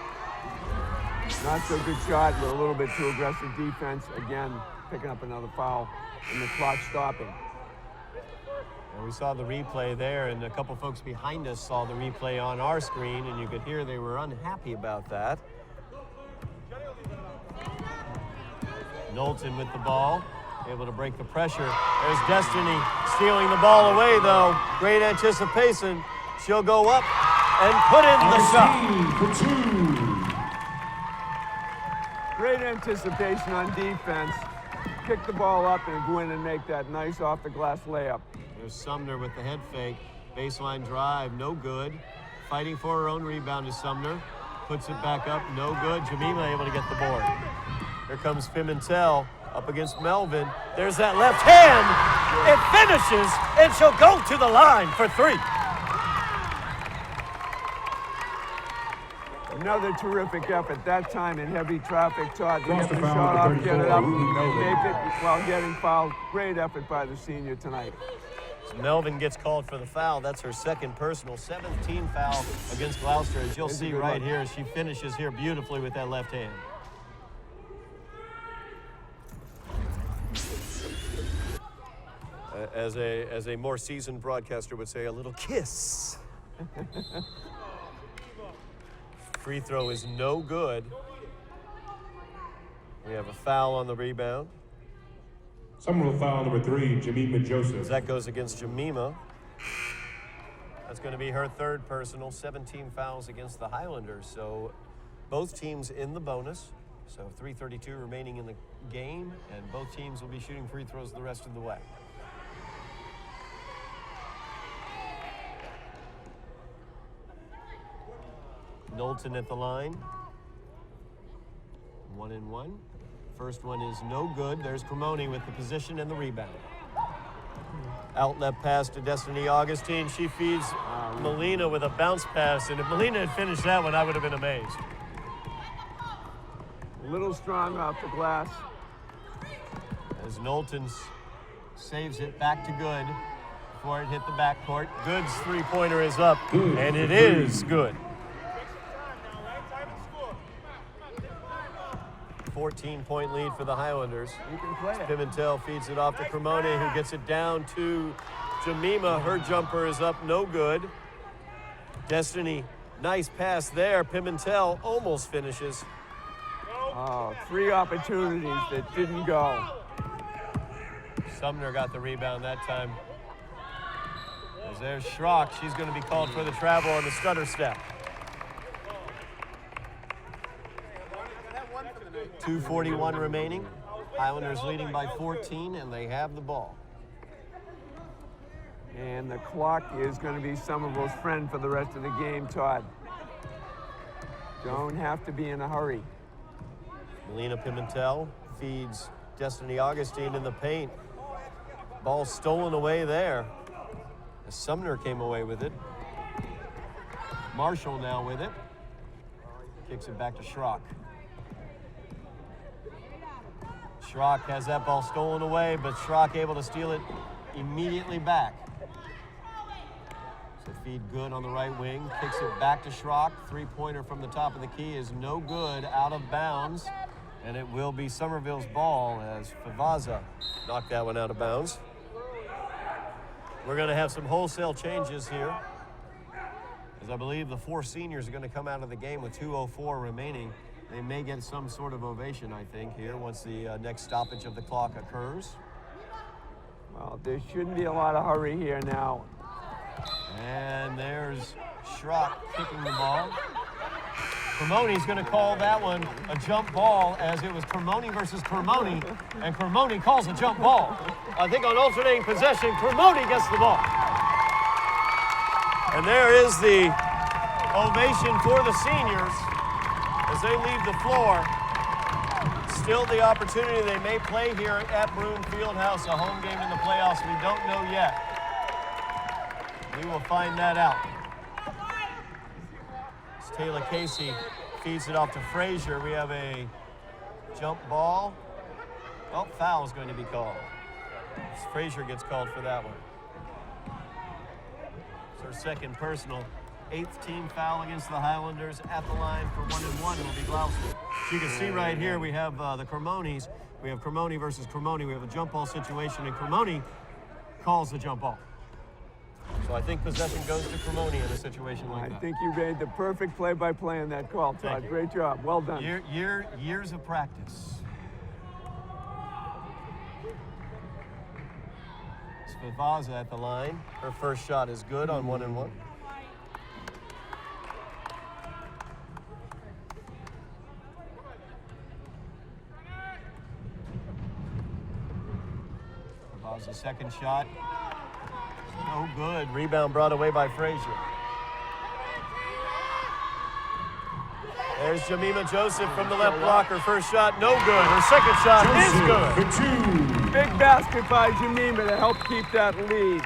not so good shot with a little bit too aggressive defense. Again, picking up another foul and the clock stopping. And we saw the replay there, and a couple folks behind us saw the replay on our screen, and you could hear they were unhappy about that. Knowlton with the ball, able to break the pressure. There's Destiny stealing the ball away, though. Great anticipation. She'll go up and put in the shot. For 2. Great anticipation on defense. Pick the ball up and go in and make that nice off-the-glass layup. There's Sumner with the head fake. Baseline drive, no good. Fighting for her own rebound is Sumner. Puts it back up, no good. Jemima able to get the board. Here comes Pimentel up against Melvin. There's that left hand. It finishes, and she'll go to the line for 3. Another terrific effort, that time in heavy traffic. Todd to get Gloucester the foul shot number off, get it 34, up, Melvin. make it while getting fouled. Great effort by the senior tonight. Melvin gets called for the foul. That's her second personal, 7th team foul against Gloucester. As you'll see right here, she finishes here beautifully with that left hand. As a more seasoned broadcaster would say, a little kiss. Free throw is no good. We have a foul on the rebound. Somerville foul number 3, Jemima Joseph. That goes against Jemima. That's going to be her third personal, 17 fouls against the Highlanders. So both teams in the bonus. So 3:32 remaining in the game, and both teams will be shooting free throws the rest of the way. Knowlton at the line. 1 and 1. First one is no good. There's Cremoni with the position and the rebound. Outlet pass to Destiny Augustine. She feeds Molina with a bounce pass, and if Molina had finished that one, I would have been amazed. A little strong off the glass. As Knowlton saves it back to Good before it hit the backcourt. Good's three-pointer is up, and it is good. 14-point lead for the Highlanders. You can play it. Pimentel feeds it off to Cremoni, who gets it down to Jemima. Her jumper is up, no good. Destiny, nice pass there. Pimentel almost finishes. Oh, 3 opportunities that didn't go. Sumner got the rebound that time. As there's Schrock. She's going to be called for the travel on the stutter step. 2:41 remaining. Highlanders leading by 14, and they have the ball. And the clock is going to be Somerville's friend for the rest of the game, Todd. Don't have to be in a hurry. Melina Pimentel feeds Destiny Augustine in the paint. Ball stolen away there. As Sumner came away with it. Marshall now with it. Kicks it back to Schrock. Schrock has that ball stolen away, but Schrock able to steal it immediately back. So feed Good on the right wing, kicks it back to Schrock. Three-pointer from the top of the key is no good, out of bounds. And it will be Somerville's ball as Favaza knocked that one out of bounds. We're going to have some wholesale changes here, as I believe the 4 seniors are going to come out of the game with 2:04 remaining. They may get some sort of ovation, I think, here once the next stoppage of the clock occurs. Well, there shouldn't be a lot of hurry here now. And there's Schrock kicking the ball. Cremoni's going to call that one a jump ball, as it was Cremoni versus Cremoni, and Cremoni calls a jump ball. I think on alternating possession, Cremoni gets the ball. And there is the ovation for the seniors as they leave the floor. Still the opportunity they may play here at Broome Fieldhouse, a home game in the playoffs. We don't know yet. We will find that out. As Taylor Casey feeds it off to Frazier. We have a jump ball. Oh, foul is going to be called. Frazier gets called for that one. It's her second personal. 8th team foul against the Highlanders at the line for 1-1. It will be Gloucester. So you can see right here we have the Cremonis. We have Cremoni versus Cremoni. We have a jump ball situation, and Cremoni calls the jump ball. So I think possession goes to Cremoni in a situation like that. I think you made the perfect play-by-play in that call, Todd. Great job. Well done. Years of practice. Spivazza at the line. Her first shot is good on 1-1. Spivazza's second shot. No good. Rebound brought away by Frazier. There's Jemima Joseph from the left block. Her first shot, no good. Her second shot is good. Big basket by Jemima to help keep that lead.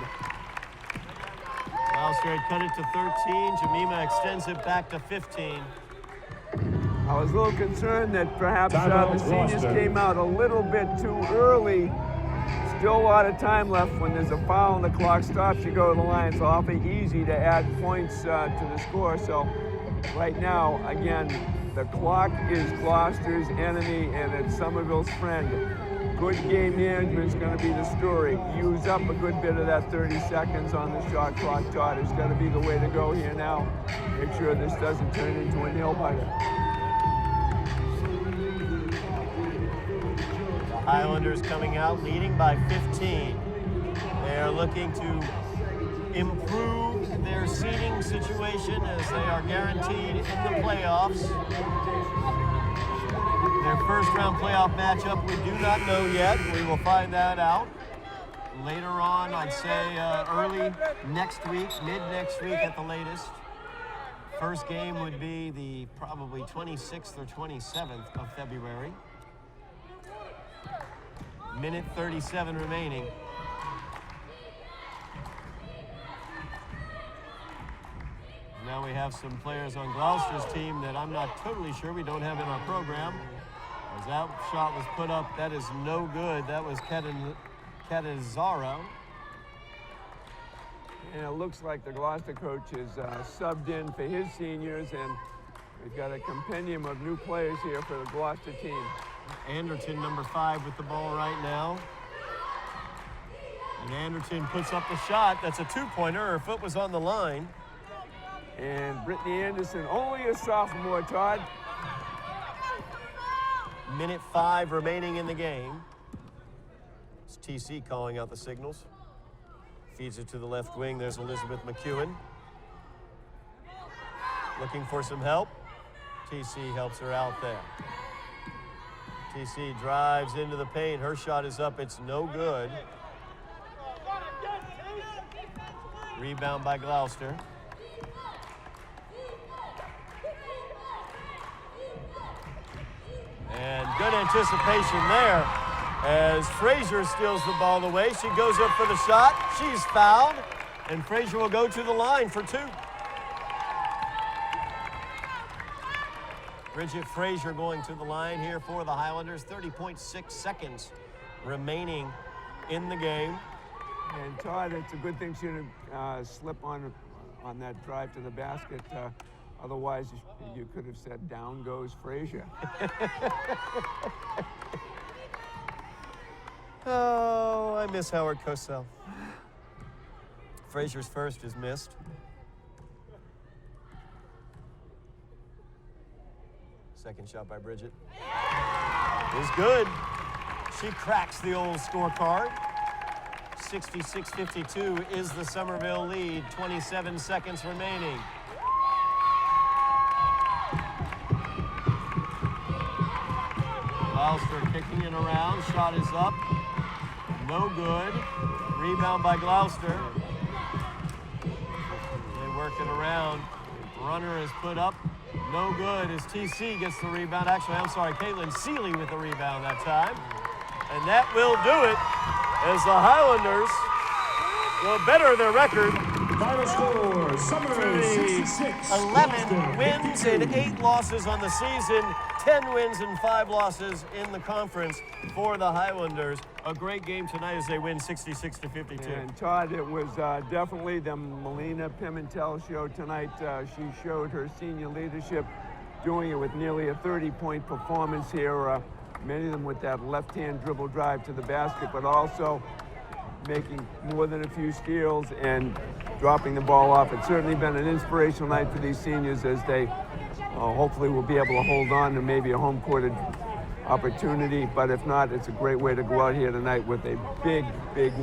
Gloucester had cut it to 13. Jemima extends it back to 15. I was a little concerned that perhaps the seniors came out a little bit too early. Still a lot of time left. When there's a foul and the clock stops, you go to the line. It's awfully easy to add points to the score. So right now, again, the clock is Gloucester's enemy and it's Somerville's friend. Good game management is going to be the story. Use up a good bit of that 30 seconds on the shot clock, Todd. It's going to be the way to go here now. Make sure this doesn't turn into a nail-biter. Highlanders coming out leading by 15. They are looking to improve their seeding situation as they are guaranteed in the playoffs. Their first round playoff matchup we do not know yet. We will find that out later on, I'd say early next week, mid next week at the latest. First game would be the probably 26th or 27th of February. Minute 37 remaining. Now we have some players on Gloucester's team that I'm not totally sure we don't have in our program. As that shot was put up, that is no good. That was Catazaro. And it looks like the Gloucester coach is subbed in for his seniors, and we've got a compendium of new players here for the Gloucester team. Anderton, number 5, with the ball right now. And Anderton puts up the shot. That's a 2-pointer. Her foot was on the line. And Brittany Anderson, only a sophomore, Todd. Minute 5 remaining in the game. It's TC calling out the signals. Feeds it to the left wing. There's Elizabeth McEwen. Looking for some help. TC helps her out there. TC drives into the paint. Her shot is up. It's no good. Rebound by Gloucester. And good anticipation there as Frazier steals the ball away. She goes up for the shot. She's fouled, and Frazier will go to the line for 2. Bridget Frazier going to the line here for the Highlanders. 30.6 seconds remaining in the game. And Todd, it's a good thing she didn't slip on that drive to the basket. Otherwise, you could have said, down goes Frazier. Oh, I miss Howard Cosell. Frazier's first is missed. Second shot by Bridget is good. She cracks the old scorecard. 66-52 is the Somerville lead. 27 seconds remaining. Gloucester kicking it around. Shot is up. No good. Rebound by Gloucester. They work it around. Runner is put up. No good as TC gets the rebound. Actually, I'm sorry, Caitlin Seeley with the rebound that time. And that will do it as the Highlanders will better their record Final score, Somerville 66. 11 wins and 8 losses on the season, 10 wins and 5 losses in the conference for the Highlanders. A great game tonight as they win 66-52. And Todd, it was definitely the Melina Pimentel show tonight. She showed her senior leadership, doing it with nearly a 30-point performance here. Many of them with that left-hand dribble drive to the basket, but also making more than a few steals and dropping the ball off. It's certainly been an inspirational night for these seniors as they hopefully will be able to hold on to maybe a home-courted opportunity, but if not, it's a great way to go out here tonight with a big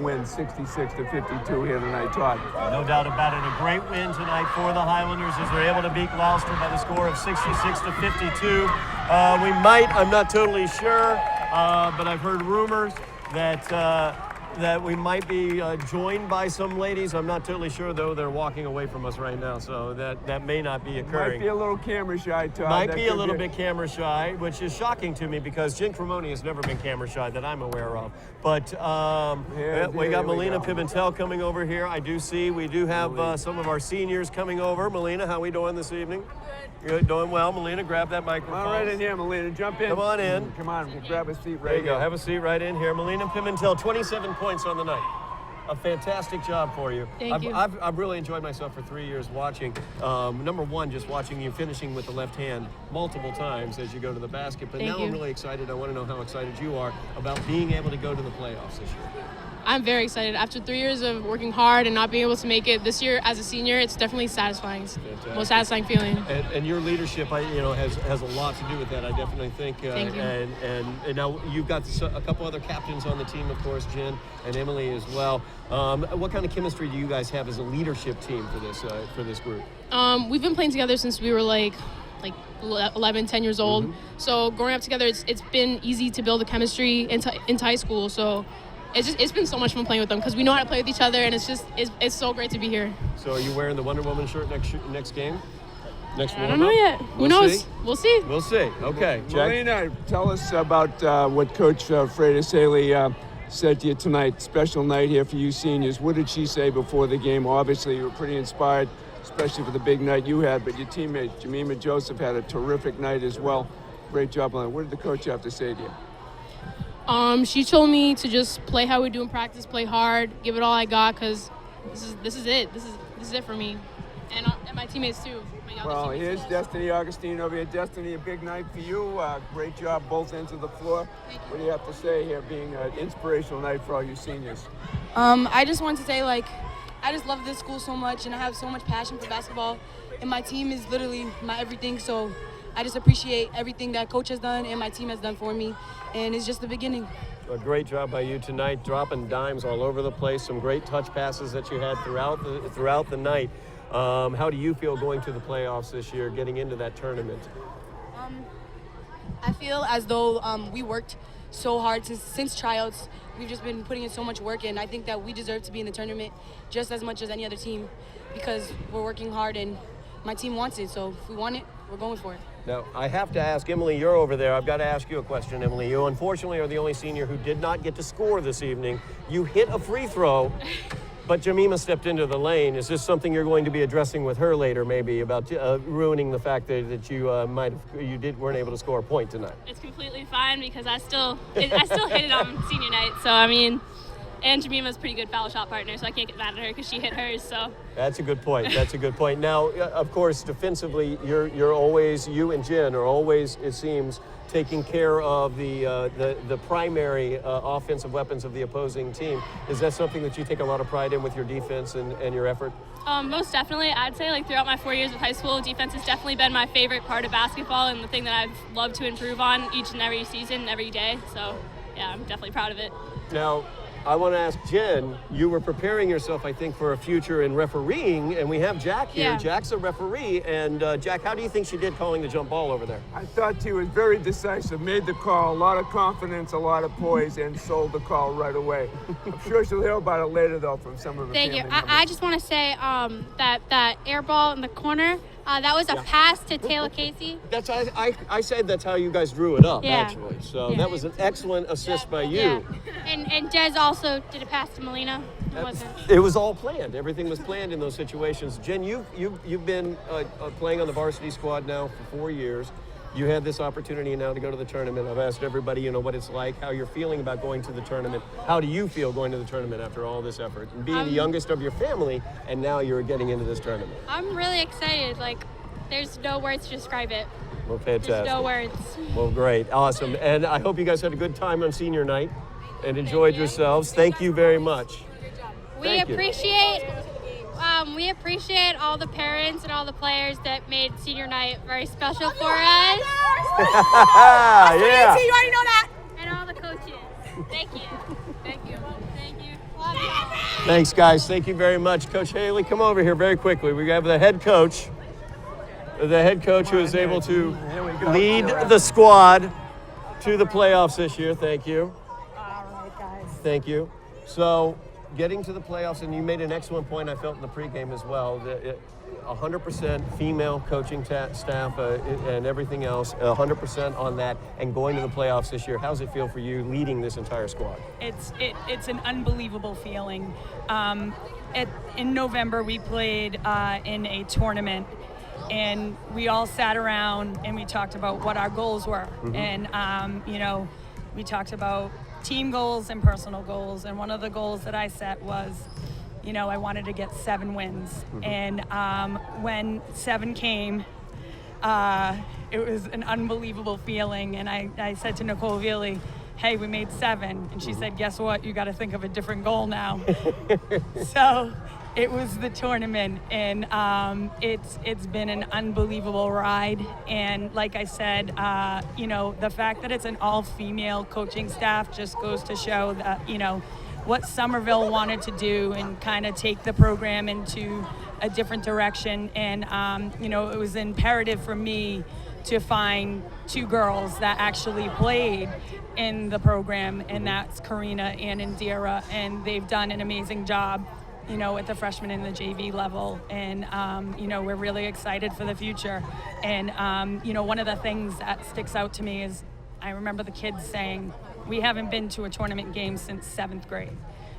win, 66-52 here tonight, Todd. No doubt about it, a great win tonight for the Highlanders as they're able to beat Gloucester by the score of 66-52. We might, I'm not totally sure, but I've heard rumors that we might be joined by some ladies. I'm not totally sure, though. They're walking away from us right now, so that may not be occurring. Might be a little camera shy, Todd. Might be a little bit camera shy, which is shocking to me because Jen Cremoni has never been camera shy that I'm aware of. But we got Melina Pimentel coming over here. I do see we do have some of our seniors coming over. Melina, how we doing this evening? Good, doing well. Melina, grab that microphone. All right in here, Melina. Jump in. Come on in. Come on, grab a seat right There you here. go. Have a seat right in here. Melina Pimentel, 27 points on the night. A fantastic job for you. Thank you. I've really enjoyed myself for 3 years watching. Number one, just watching you finishing with the left hand multiple times as you go to the basket. But now I'm really excited. I want to know how excited you are about being able to go to the playoffs this year. I'm very excited. After 3 years of working hard and not being able to make it this year as a senior, it's definitely satisfying. It's the most satisfying feeling. And your leadership, has a lot to do with that. I definitely think. Thank you. And now you've got a couple other captains on the team, of course, Jen and Emily as well. What kind of chemistry do you guys have as a leadership team for this group? We've been playing together since we were like 11, 10 years old. Mm-hmm. So growing up together, it's been easy to build a chemistry into high school. So it's been so much fun playing with them because we know how to play with each other, and it's so great to be here. So are you wearing the Wonder Woman shirt next game? Next I don't know yet. Who knows? See? We'll see. We'll see. Okay, Jack. Melina, tell us about what Coach Freda Saley said to you tonight. Special night here for you seniors. What did she say before the game? Obviously, you were pretty inspired, especially for the big night you had, but your teammate, Jemima Joseph, had a terrific night as well. Great job on it. What did the coach have to say to you? She told me to just play how we do in practice, play hard, give it all I got, because this is it. This is it for me, and my teammates too. Well, here's Destiny Augustine over here. Destiny, a big night for you. Great job both ends of the floor. What do you have to say here, being an inspirational night for all you seniors? I just want to say, I just love this school so much, and I have so much passion for basketball, and my team is literally my everything. So I just appreciate everything that Coach has done and my team has done for me, and it's just the beginning. A great job by you tonight, dropping dimes all over the place. Some great touch passes that you had throughout the night. How do you feel going to the playoffs this year, getting into that tournament? I feel as though we worked so hard since tryouts. We've just been putting in so much work, and I think that we deserve to be in the tournament just as much as any other team because we're working hard and my team wants it. So if we want it, we're going for it. Now, I have to ask, Emily, you're over there. I've got to ask you a question, Emily. You unfortunately are the only senior who did not get to score this evening. You hit a free throw, but Jemima stepped into the lane. Is this something you're going to be addressing with her later, maybe, about ruining the fact that you weren't able to score a point tonight? It's completely fine because I still hit it on senior night. So, I mean, and Jemima's a pretty good foul shot partner, so I can't get mad at her because she hit hers. So that's a good point. That's a good point. Now, of course, defensively, you and Jen are always, it seems, taking care of the primary offensive weapons of the opposing team. Is that something that you take a lot of pride in with your defense and your effort? Most definitely. I'd say throughout my 4 years of high school, defense has definitely been my favorite part of basketball and the thing that I've loved to improve on each and every season, every day. So yeah, I'm definitely proud of it. Now, I want to ask Jen, you were preparing yourself, I think, for a future in refereeing, and we have Jack here. Yeah. Jack's a referee, and Jack, how do you think she did calling the jump ball over there? I thought she was very decisive, made the call, a lot of confidence, a lot of poise, and sold the call right away. I'm sure she'll hear about it later, though, from some of her Thank you. family members. I just want to say that air ball in the corner, that was a pass to Taylor Casey. That's I said that's how you guys drew it up, Yeah. actually. So that was an excellent assist by you. Yeah. And Des also did a pass to Melina. It was all planned. Everything was planned in those situations. Jen, you've been playing on the varsity squad now for 4 years. You had this opportunity now to go to the tournament. I've asked everybody, what it's like, how you're feeling about going to the tournament. How do you feel going to the tournament after all this effort? And being the youngest of your family, and now you're getting into this tournament. I'm really excited. There's no words to describe it. Well, fantastic. There's no words. Well, great. Awesome. And I hope you guys had a good time on senior night and enjoyed yourselves. Thank you very much. We appreciate all the parents and all the players that made senior night very special for us. Yeah. You already know that. And all the coaches. Thank you. Thank you. Thank you. Love y'all. Thanks, guys. Thank you very much. Coach Haley, come over here very quickly. We have the head coach. The head coach who is able to lead the squad to the playoffs this year. Thank you. All right, guys. Thank you. So, getting to the playoffs, and you made an excellent point, I felt in the pregame as well, 100% female coaching staff and everything else, 100% on that, and going to the playoffs this year. How's it feel for you leading this entire squad? It's an unbelievable feeling. In November, we played in a tournament, and we all sat around and we talked about what our goals were. And, we talked about team goals and personal goals. And one of the goals that I set was, I wanted to get 7 wins. And when 7 came, it was an unbelievable feeling. And I said to Nicole Veely, hey, we made 7. And she said, guess what? You got to think of a different goal now. So it was the tournament, and it's been an unbelievable ride. And like I said, the fact that it's an all-female coaching staff just goes to show that, what Somerville wanted to do and kind of take the program into a different direction. And, it was imperative for me to find 2 girls that actually played in the program, and that's Karina and Indira, and they've done an amazing job, at the freshman and the JV level. And, we're really excited for the future. And, one of the things that sticks out to me is I remember the kids saying, we haven't been to a tournament game since 7th grade.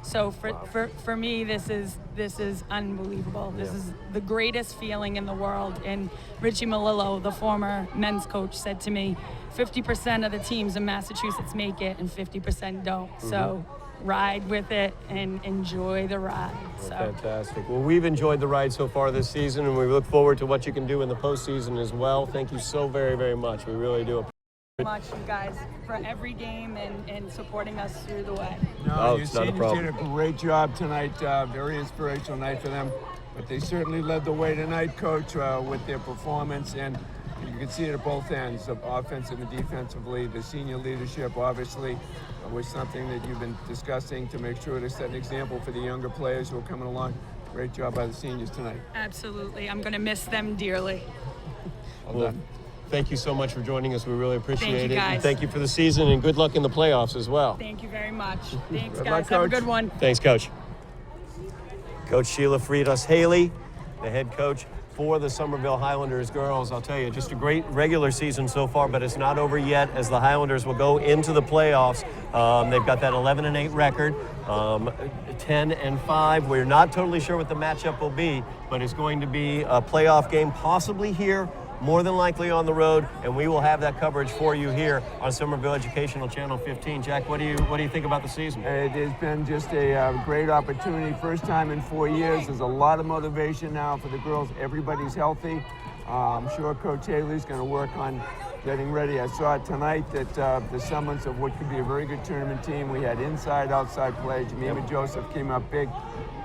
So for me, this is unbelievable. This is the greatest feeling in the world. And Richie Malillo, the former men's coach, said to me, 50% of the teams in Massachusetts make it and 50% don't. So ride with it and enjoy the ride. So. Fantastic. Well, we've enjoyed the ride so far this season, and we look forward to what you can do in the postseason as well. Thank you so very, very much. We really do. Much, you guys, for every game and supporting us through the way. No, it's not a problem. You did a great job tonight. Very inspirational night for them. But they certainly led the way tonight, Coach, with their performance. And you can see it at both ends, offensive and defensively. The senior leadership, obviously, was something that you've been discussing to make sure to set an example for the younger players who are coming along. Great job by the seniors tonight. Absolutely. I'm going to miss them dearly. Well done. Thank you so much for joining us. We really appreciate Thank you, it. guys. And thank you for the season, and good luck in the playoffs as well. Thank you very much. Thanks, Good guys. luck, Have a Coach. good one. Thanks, Coach. Coach Sheila Friedus Haley, the head coach for the Somerville Highlanders girls. I'll tell you, just a great regular season so far, but it's not over yet as the Highlanders will go into the playoffs. They've got that 11-8 record, 10-5. We're not totally sure what the matchup will be, but it's going to be a playoff game, possibly here, more than likely on the road, and we will have that coverage for you here on Somerville Educational Channel 15. Jack, what do you think about the season? It has been just a great opportunity. First time in 4 years. There's a lot of motivation now for the girls. Everybody's healthy. I'm sure Coach Haley's going to work on getting ready. I saw tonight that the semblance of what could be a very good tournament team. We had inside, outside play. Jemima Joseph came up big.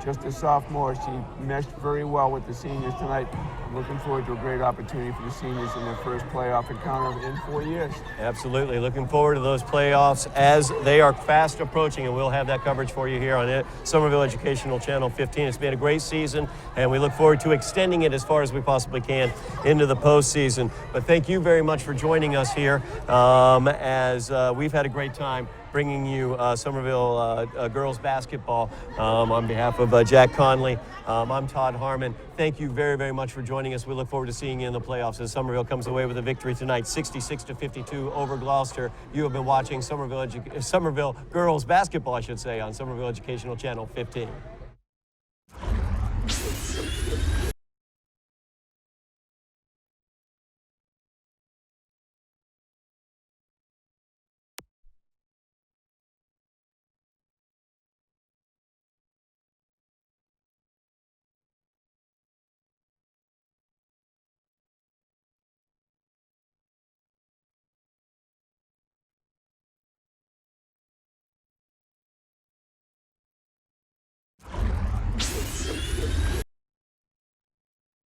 Just a sophomore, she meshed very well with the seniors tonight. I'm looking forward to a great opportunity for the seniors in their first playoff encounter in 4 years. Absolutely. Looking forward to those playoffs as they are fast approaching, and we'll have that coverage for you here on Somerville Educational Channel 15. It's been a great season, and we look forward to extending it as far as we possibly can into the postseason. But thank you very much for joining us here as we've had a great time bringing you Somerville girls basketball on behalf of Jack Connolly. I'm Todd Harmon. Thank you very, very much for joining us. We look forward to seeing you in the playoffs as Somerville comes away with a victory tonight, 66-52 over Gloucester. You have been watching Somerville girls basketball, I should say, on Somerville Educational Channel 15.